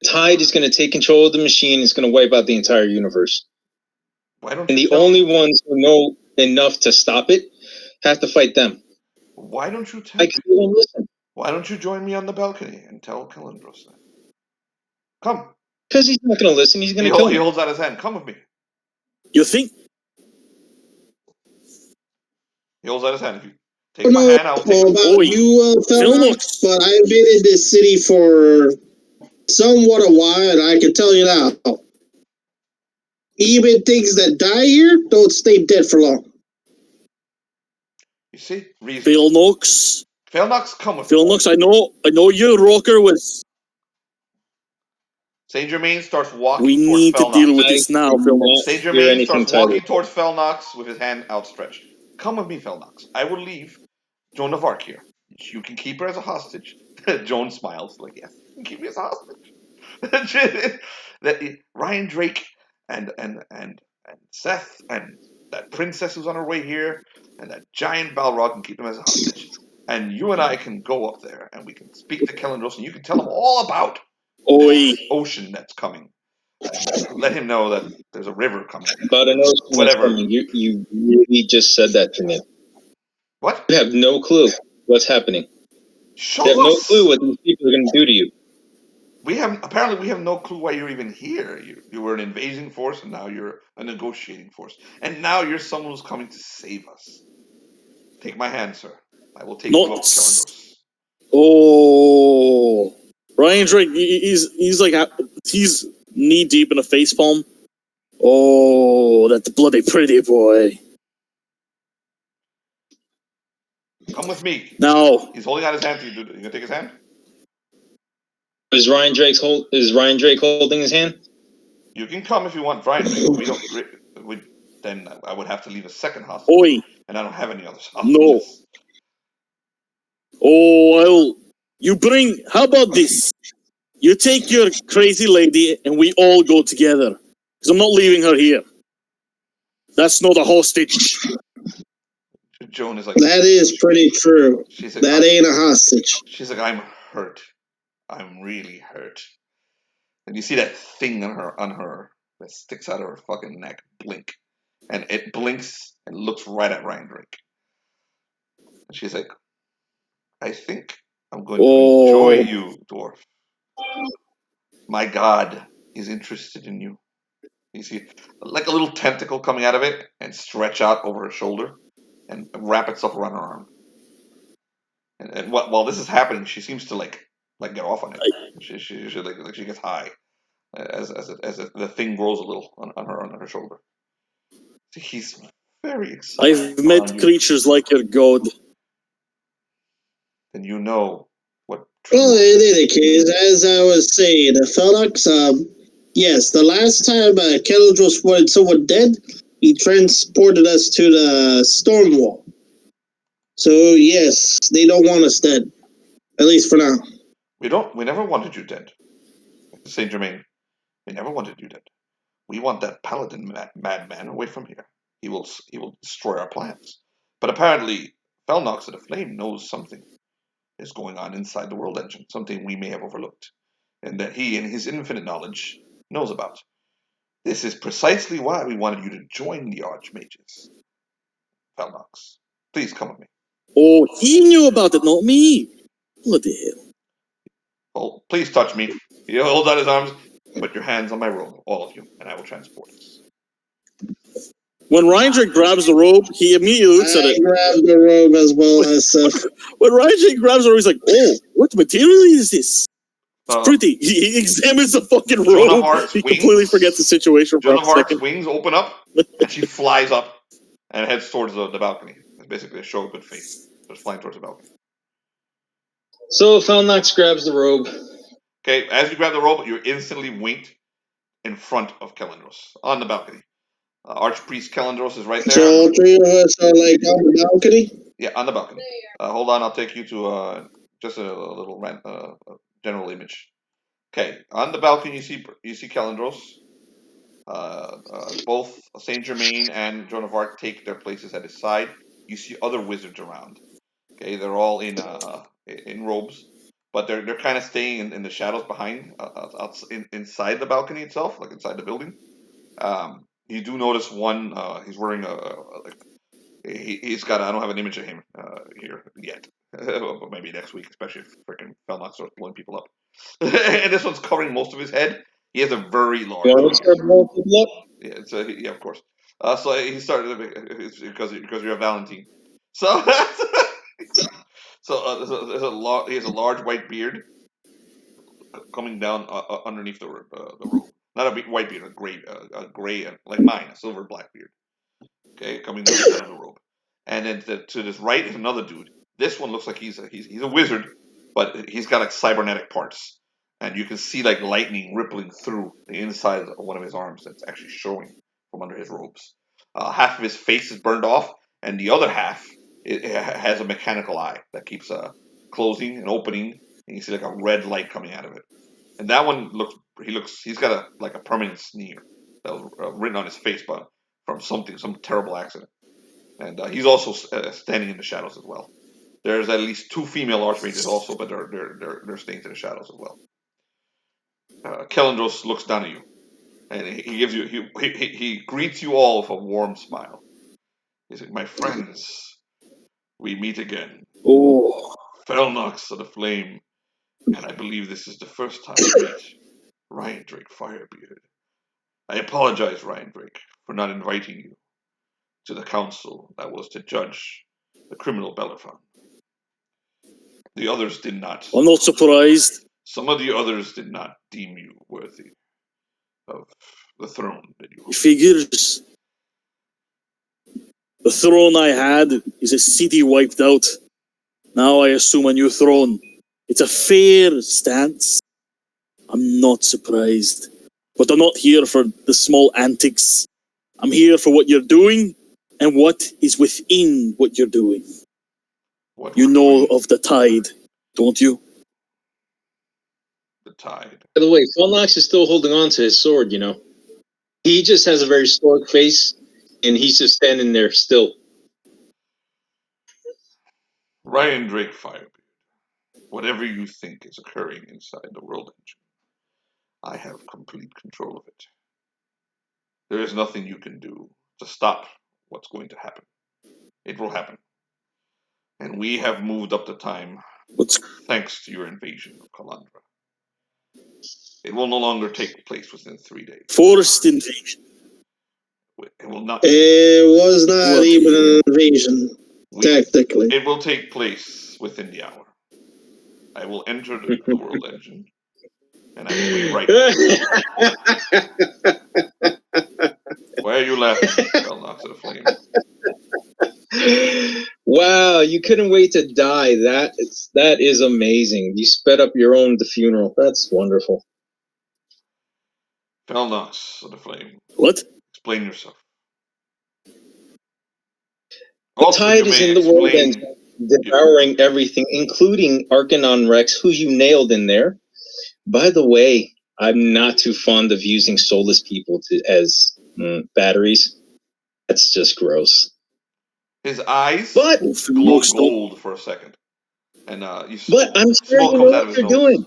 The tide is going to take control of the machine. It's going to wipe out the entire universe. And the only ones who know enough to stop it have to fight them. Why don't you tell me? Listen. Why don't you join me on the balcony and tell Kellendros that? Come. Because he's not going to listen. He's going to kill me. He holds out his hand. Come with me. You think? He holds out his hand. If you take my hand, I'll take it. About you, Felnox, but I've been in this city for somewhat a while, and I can tell you now, even things that die here don't stay dead for long. You see? Felnox, come with me. Felnox, I know your rocker was... Saint Germain starts walking towards Felnox. We need to deal with this now, Felnox. Saint Germain starts walking towards Felnox with his hand outstretched. Come with me, Felnox. I will leave Joan of Arc here. You can keep her as a hostage. Joan smiles like, yes, you can keep me as a hostage. Riondrake and Seth and that princess who's on her way here and that giant Balrog can keep them as a hostage. And you and I can go up there and we can speak to Kellendros and you can tell him all about the ocean that's coming. Let him know that there's a river coming. About an ocean that's coming. You really just said that to me. What? You have no clue what's happening. You have no clue what these people are going to do to you. Apparently we have no clue why you're even here. You were an invading force and now you're a negotiating force. And now you're someone who's coming to save us. Take my hand, sir. I will take you up, Kellendros. Oh, Riondrake, he's knee deep in a facepalm. Oh, that's bloody pretty boy. Come with me. Now he's holding out his hand to you. You gonna take his hand? Is Riondrake holding his hand? You can come if you want, Riondrake, but we don't. Then I would have to leave a second hostage. Oi. And I don't have any others. No. Oh, well, how about this? You take your crazy lady and we all go together. Because I'm not leaving her here. That's not a hostage. Joan is like... That is pretty true. She's like, that ain't a hostage. She's like, I'm hurt. I'm really hurt. And you see that thing on her that sticks out of her fucking neck blink. And it blinks and looks right at Riondrake. And she's like, I think I'm going to enjoy you, dwarf. My God is interested in you. You see like a little tentacle coming out of it and stretch out over her shoulder and wrap itself around her arm. And while this is happening, she seems to like get off on it. She gets high as the thing grows a little on her shoulder. He's very excited. I've met creatures like your god. Then you know what. Well, in any case, as I was saying, Felnox, yes, the last time Kellendros wanted someone dead, he transported us to the storm wall. So yes, they don't want us dead, at least for now. We never wanted you dead, Saint Germain. We never wanted you dead. We want that paladin madman away from here. He will destroy our plans. But apparently, Felnox of the Flame knows something is going on inside the world engine, something we may have overlooked, and that he, in his infinite knowledge, knows about. This is precisely why we wanted you to join the Archmages. Felnox, please come with me. Oh, he knew about it, not me. What the hell? Well, please touch me. He holds out his arms. Put your hands on my robe, all of you, and I will transport us. When Riondrake grabs the robe, he immediately looks at it. I grab the robe as well as Seth. When Riondrake grabs the robe, he's like, oh, what material is this? It's pretty. He examines the fucking robe. He completely forgets the situation for a second. Joan of Arc's wings open up, and she flies up and heads towards the balcony. It's basically a show of good faith. Just flying towards the balcony. So Felnox grabs the robe. Okay, as you grab the robe, you're instantly winked in front of Kellendros on the balcony. Archpriest Kellendros is right there. So all three of us are like on the balcony? Yeah, on the balcony. Hold on, I'll take you to just a little general image. Okay, on the balcony you see Kellendros. Both Saint Germain and Joan of Arc take their places at his side. You see other wizards around. Okay, they're all in robes, but they're kind of staying in the shadows behind, inside the balcony itself, like inside the building. You do notice one. He's wearing he's got. I don't have an image of him here yet, but maybe next week, especially if freaking Felnox starts blowing people up. And this one's covering most of his head. He has a very large. Yeah, of course. So he started because you're a Valentine. So he has a large white beard coming down underneath the robe. Not a white beard, a gray, like mine, a silver black beard. Okay, coming down the robe. And then to this right is another dude. This one looks like he's a wizard, but he's got like cybernetic parts, and you can see like lightning rippling through the inside of one of his arms. That's actually showing from under his robes. Half of his face is burned off, and the other half it has a mechanical eye that keeps closing and opening, and you see like a red light coming out of it. And that one he's got a permanent sneer that was written on his face, but from some terrible accident. And he's also standing in the shadows as well. There's at least 2 female archmages also, but they're staying to the shadows as well. Kellendros looks down at you, and he gives you he greets you all with a warm smile. He's like, "My friends, we meet again. Oh, Felnox of the Flame, and I believe this is the first time we meet Riondrake Firebeard. I apologize, Riondrake, for not inviting you to the council that was to judge the criminal Bellerophon. The others did not. I'm not surprised. Some of the others did not deem you worthy of the throne that you hold. Figures. The throne I had is a city wiped out. Now I assume a new throne. It's a fair stance. I'm not surprised. But I'm not here for the small antics. I'm here for what you're doing and what is within what you're doing. What You we're know doing, of the tide, don't you? the tide. By the way, Felnox is still holding on to his sword, you know. He just has a very stoic face, and he's just standing there still. Riondrake Firebeard. Whatever you think is occurring inside the world engine, I have complete control of it. There is nothing you can do to stop what's going to happen. It will happen. And we have moved up the time thanks to your invasion of Kalandrah. It will no longer take place within 3 days. Forced invasion. It will not. It was not even an invasion, tactically. It will take place within the hour. I will enter the world engine, and I will wait right now. Why are you laughing, Felnox of the Flame? Wow, you couldn't wait to die. That is amazing. You sped up your own funeral. That's wonderful. Felnox of the Flame. What? Explain yourself. The tide is in the world engine, devouring everything, including Archanon Rex, who you nailed in there. By the way, I'm not too fond of using soulless people as batteries. That's just gross. His eyes but glow gold for a second. And but I'm sure you know what you're doing.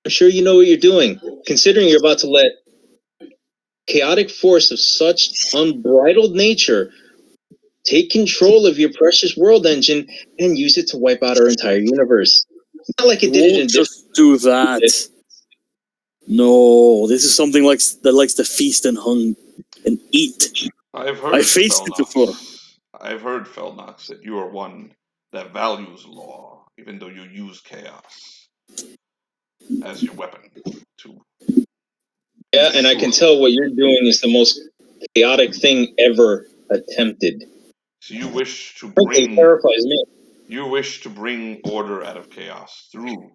I'm sure you know what you're doing, considering you're about to let chaotic force of such unbridled nature take control of your precious world engine and use it to wipe out our entire universe. It's not like it did it in just do that. No, this is something that likes to feast and hunt and eat. I faced it before. I've heard, Felnox, that you are one that values law, even though you use chaos as your weapon. Yeah, and I can tell what you're doing is the most chaotic thing ever attempted. So you wish to bring... terrifies me. You wish to bring order out of chaos through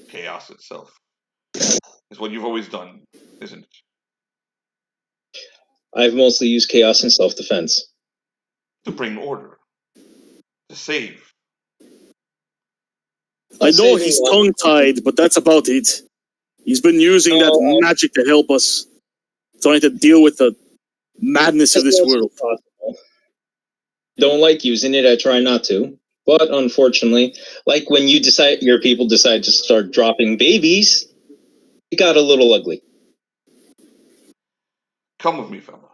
chaos itself. Is what you've always done, isn't it? I've mostly used chaos in self-defense. To bring order. To save. I know he's tongue-tied, but that's about it. He's been using that magic to help us, trying to deal with the madness of this world. Don't like using it, I try not to. But unfortunately, like when your people decide to start dropping babies, it got a little ugly. Come with me, Felnox.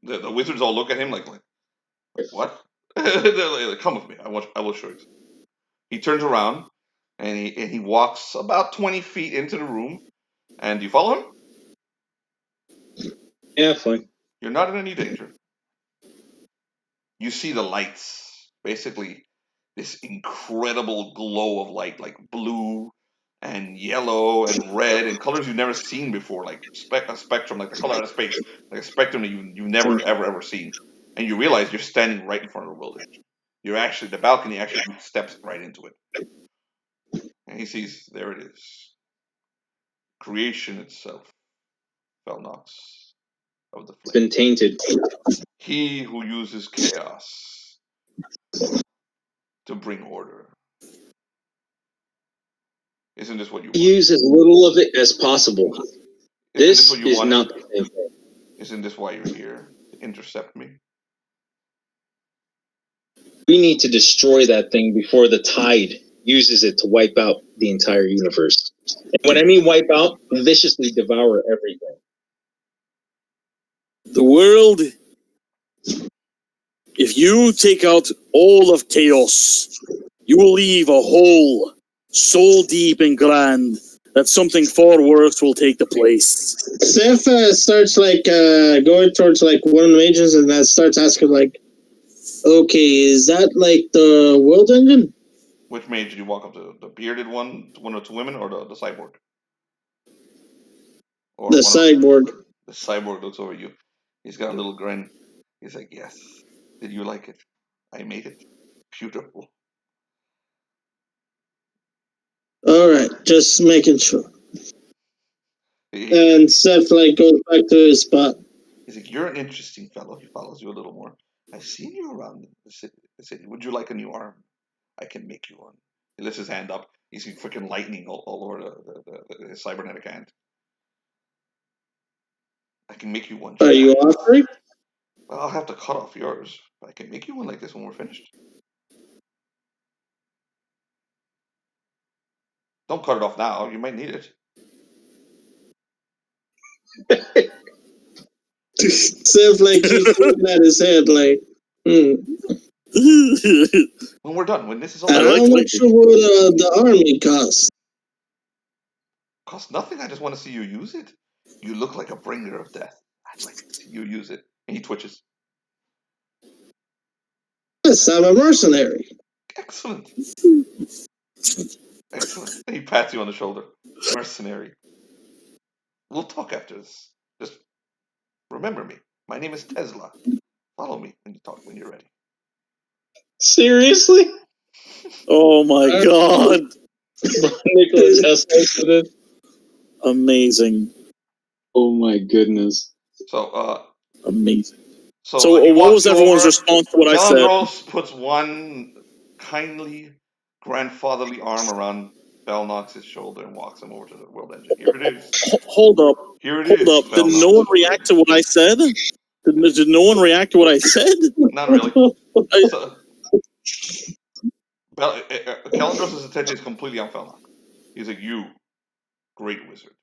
The wizards all look at him like what? Like, come with me. I will show you. He turns around and he walks about 20 feet into the room. And do you follow him? Yeah, fine. You're not in any danger. You see the lights. Basically, this incredible glow of light, like blue and yellow and red and colors you've never seen before, like a spectrum, like the color out of space, like a spectrum that you've never ever seen. And you realize you're standing right in front of the wilderness. The balcony actually steps right into it. And he sees, there it is. Creation itself. Felnox of the Flame. It's been tainted. He who uses chaos to bring order. Isn't this what you want? Use as little of it as possible. This is not the same thing. Isn't this why you're here? To intercept me? We need to destroy that thing before the tide uses it to wipe out the entire universe. And when I mean wipe out, viciously devour everything. The world, if you take out all of chaos, you will leave a hole so deep and grand that something far worse will take the place. Seth starts going towards one of the mages and that starts asking okay, is that the world engine? Which mage did you walk up to? The bearded one of the two women, or the cyborg? Or the cyborg. The cyborg looks over you. He's got a little grin. He's like, yes. Did you like it? I made it. Beautiful. Alright, just making sure. And Seth goes back to his spot. He's like, you're an interesting fellow. He follows you a little more. I've seen you around the city. Would you like a new arm? I can make you one. He lifts his hand up. You see freaking lightning all over his cybernetic hand. I can make you one. Are you offering? Well, I'll have to cut off yours. But I can make you one like this when we're finished. Don't cut it off now. You might need it. Seth keeps looking at his head When we're done, when this is all done. How much would the army cost? Cost nothing. I just want to see you use it. You look like a bringer of death. I'd like to see you use it. And he twitches. Yes, I'm a mercenary. Excellent. Excellent. And he pats you on the shoulder. Mercenary. We'll talk after this. Just remember me. My name is Tesla. Follow me when you're ready. Seriously? Oh my god. Nikola Tesla for this? Amazing. Oh my goodness. So, amazing. So what was everyone's response to what I said? Kellendros puts one kindly, grandfatherly arm around Felnox's shoulder and walks him over to the world engine. Here it is. Hold up. Here it is. Hold up. Did no one react to what I said? Did no one react to what I said? Not really. Kellendros' attention is completely on Felnox. He's like, you, great wizard.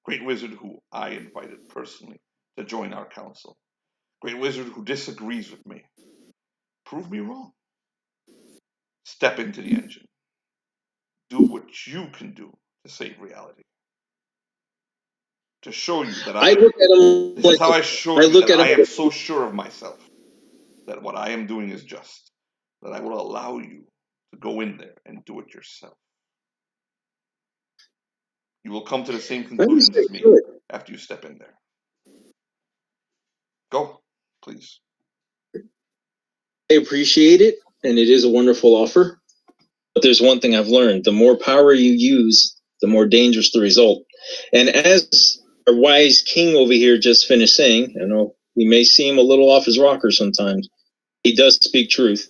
Great wizard who I invited personally to join our council. Great wizard who disagrees with me. Prove me wrong. Step into the engine. Do what you can do to save reality. To show you that I look at him. This is how I show you that I am so sure of myself that what I am doing is just. That I will allow you to go in there and do it yourself. You will come to the same conclusions as me after you step in there. Go, please. I appreciate it, and it is a wonderful offer. But there's one thing I've learned. The more power you use, the more dangerous the result. And as our wise king over here just finished saying, I know he may seem a little off his rocker sometimes. He does speak truth.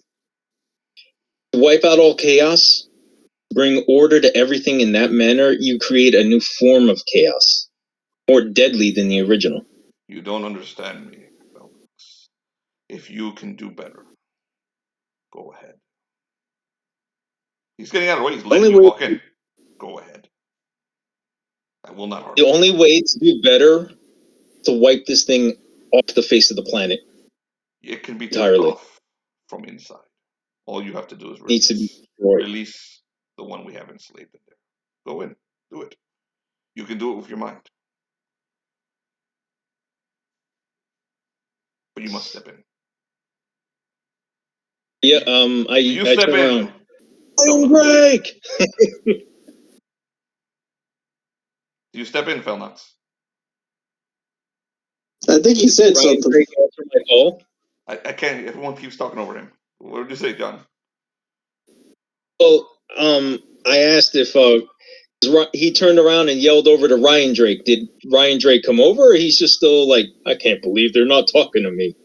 To wipe out all chaos, bring order to everything in that manner, you create a new form of chaos. More deadly than the original. You don't understand me, Felnox. If you can do better, go ahead. He's getting out of the way. He's letting you walk in. Go ahead. I will not hurt you. The only way to do better to wipe this thing off the face of the planet. It can be turned off from inside. All you have to do is release the one we have enslaved in there. Go in. Do it. You can do it with your mind. But you must step in. Yeah, I step turn in. around. Riondrake! Do you step in, Felnox? I think he said something. I can't. Everyone keeps talking over him. What did you say, John? Well, I asked if he turned around and yelled over to Riondrake. Did Riondrake come over, or he's just still like, I can't believe they're not talking to me?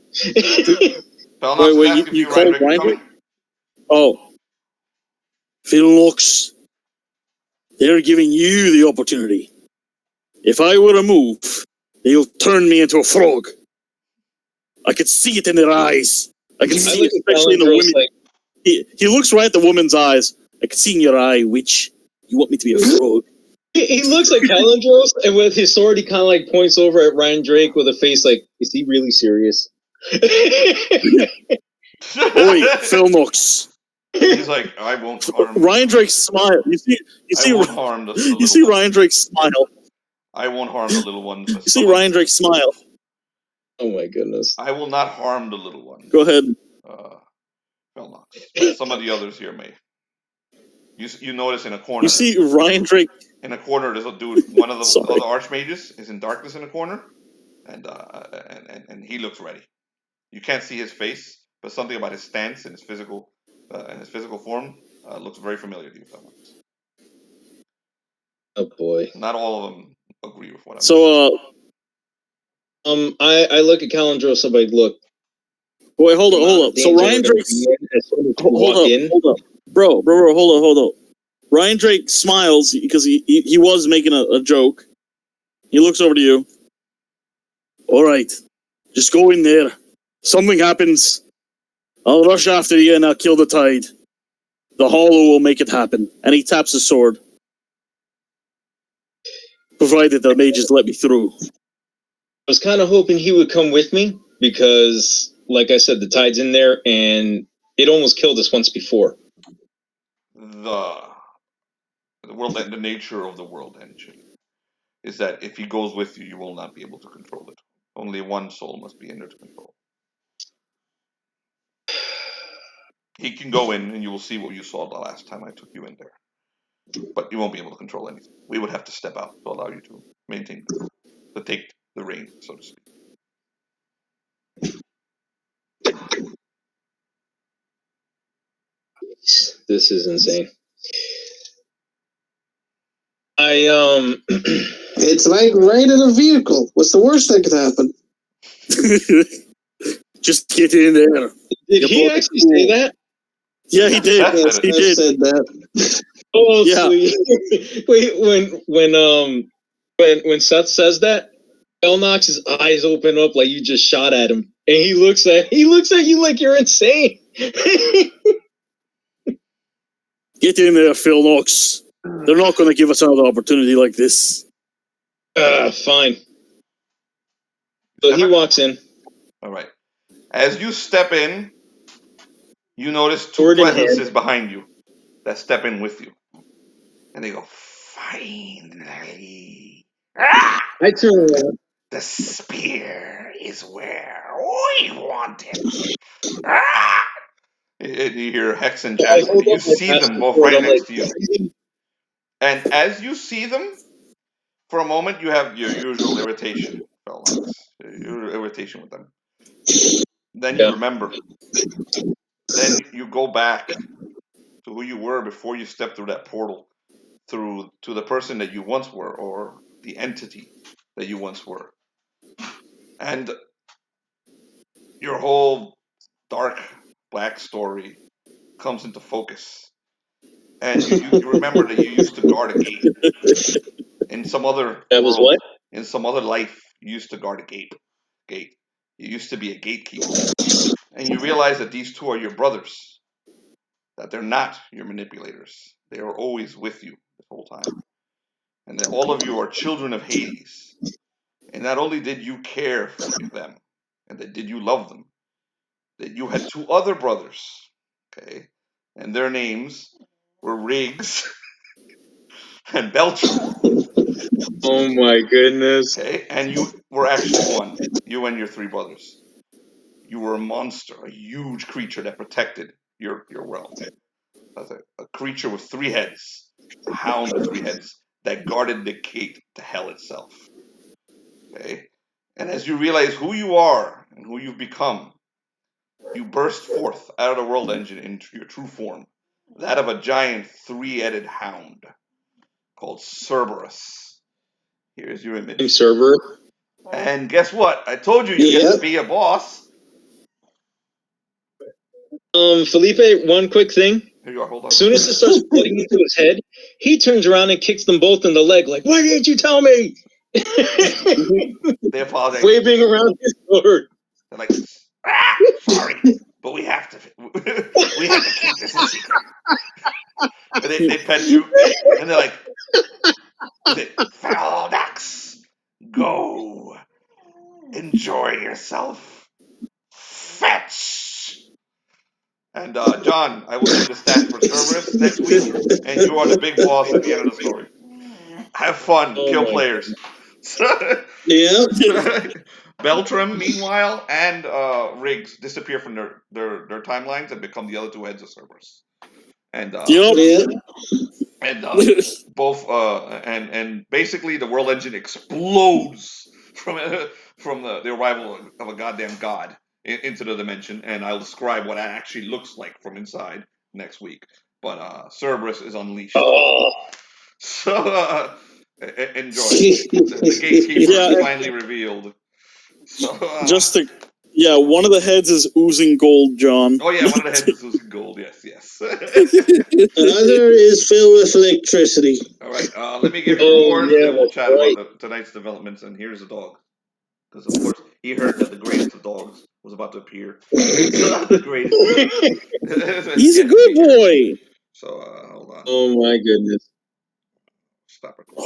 Felnox, you called Riondrake? Oh. Felnox, they're giving you the opportunity. If I were to move, they'll turn me into a frog. I could see it in their eyes. I can see it especially in the women. He looks right at the woman's eyes. I can see in your eye, witch. You want me to be a frog? He looks like Kellendros, and with his sword, he kind of like points over at Riondrake with a face like, is he really serious? Oi, Felnox. He's like, I won't harm. Riondrake smile. You see I won't harm the you see Riondrake smile. I won't harm the little ones. You see Riondrake smile. Oh my goodness. I will not harm the little ones. Go ahead. Felnox. But some of the others here may. You notice in a corner. You see Riondrake. In a corner, there's a dude. One of the other Archmages is in darkness in a corner, and he looks ready. You can't see his face, but something about his stance and his physical form looks very familiar to you, Felnox. Oh boy. Not all of them agree with what I'm saying. I look at Kellendros. I'm like, look. Wait, hold up. So Riondrake's hold up, bro, hold up. Riondrake smiles because he was making a joke. He looks over to you. All right, just go in there. Something happens, I'll rush after you and I'll kill the tide. The Hollow will make it happen. And he taps his sword. Provided the mages let me through. I was kind of hoping he would come with me because, like I said, the tide's in there and it almost killed us once before. The nature of the world engine is that if he goes with you, you will not be able to control it. Only one soul must be in there to control. He can go in and you will see what you saw the last time I took you in there. But you won't be able to control anything. We would have to step out to allow you to maintain control. To take the reins, so to speak. This is insane. It's like right in a vehicle. What's the worst that could happen? Just get in there. Did he actually say that? Yeah, he did. Yes, he did. Said that. Oh, yeah. Sweet. Wait, when Seth says that, Felnox's eyes open up like you just shot at him, and he looks at you like you're insane. Get in there, Felnox. They're not going to give us another opportunity like this. Fine. So he walks in. All right. As you step in, you notice two presences behind you that step in with you. And they go, finally. Ah! I turn around. The spear is where we want it. Ah! And you hear Hex and Jasper. You see them both right next to you. And as you see them, for a moment you have your usual irritation, Felnox. Your irritation with them. Then you remember. Then you go back to who you were before you stepped through that portal, to the person that you once were, or the entity that you once were. And your whole dark, black story comes into focus. And you remember that you used to guard a gate. In some other world, in some other life, you used to guard a gate. You used to be a gatekeeper. And you realize that these two are your brothers. That they're not your manipulators. They are always with you this whole time. And that all of you are children of Hades. And not only did you care for them, and that did you love them, that you had two other brothers, okay? And their names were Riggs and Beltram. Oh my goodness. Okay, and you were actually one. You and your three brothers. You were a monster, a huge creature that protected your realm. A creature with 3 heads, a hound with 3 heads that guarded the gate to hell itself. Okay, and as you realize who you are and who you've become, you burst forth out of the world engine into your true form, that of a giant 3-headed hound called Cerberus. Here's your image. Cerberus. And guess what? I told you get to be a boss. Felipe, one quick thing. Here you are, hold on. As soon as it starts putting into his head, he turns around and kicks them both in the leg, like, why didn't you tell me? They apologize. Waving around his sword. They're like, sorry, but we have to keep this a secret. They pet you, and they're like, Felnox, go, enjoy yourself, fetch. And John, I will give you the stats for Cerberus next week, and you are the big boss at the end of the story. Have fun, kill players. Yeah. Beltram, meanwhile, and Riggs disappear from their timelines and become the other two heads of Cerberus. And Yeah. and and basically the world engine explodes from the arrival of a goddamn god into the dimension, and I'll describe what that actually looks like from inside next week. But Cerberus is unleashed. Oh. So enjoy. The gatekeeper is finally revealed. So one of the heads is oozing gold, John. oh yeah, one of the heads is oozing gold. Yes. Another is filled with electricity. All right, let me give you more, then we'll chat about tonight's developments. And here's the dog, because of course he heard that the greatest of dogs was about to appear. The greatest. He's a good boy. So hold on. Oh my goodness. Stop recording.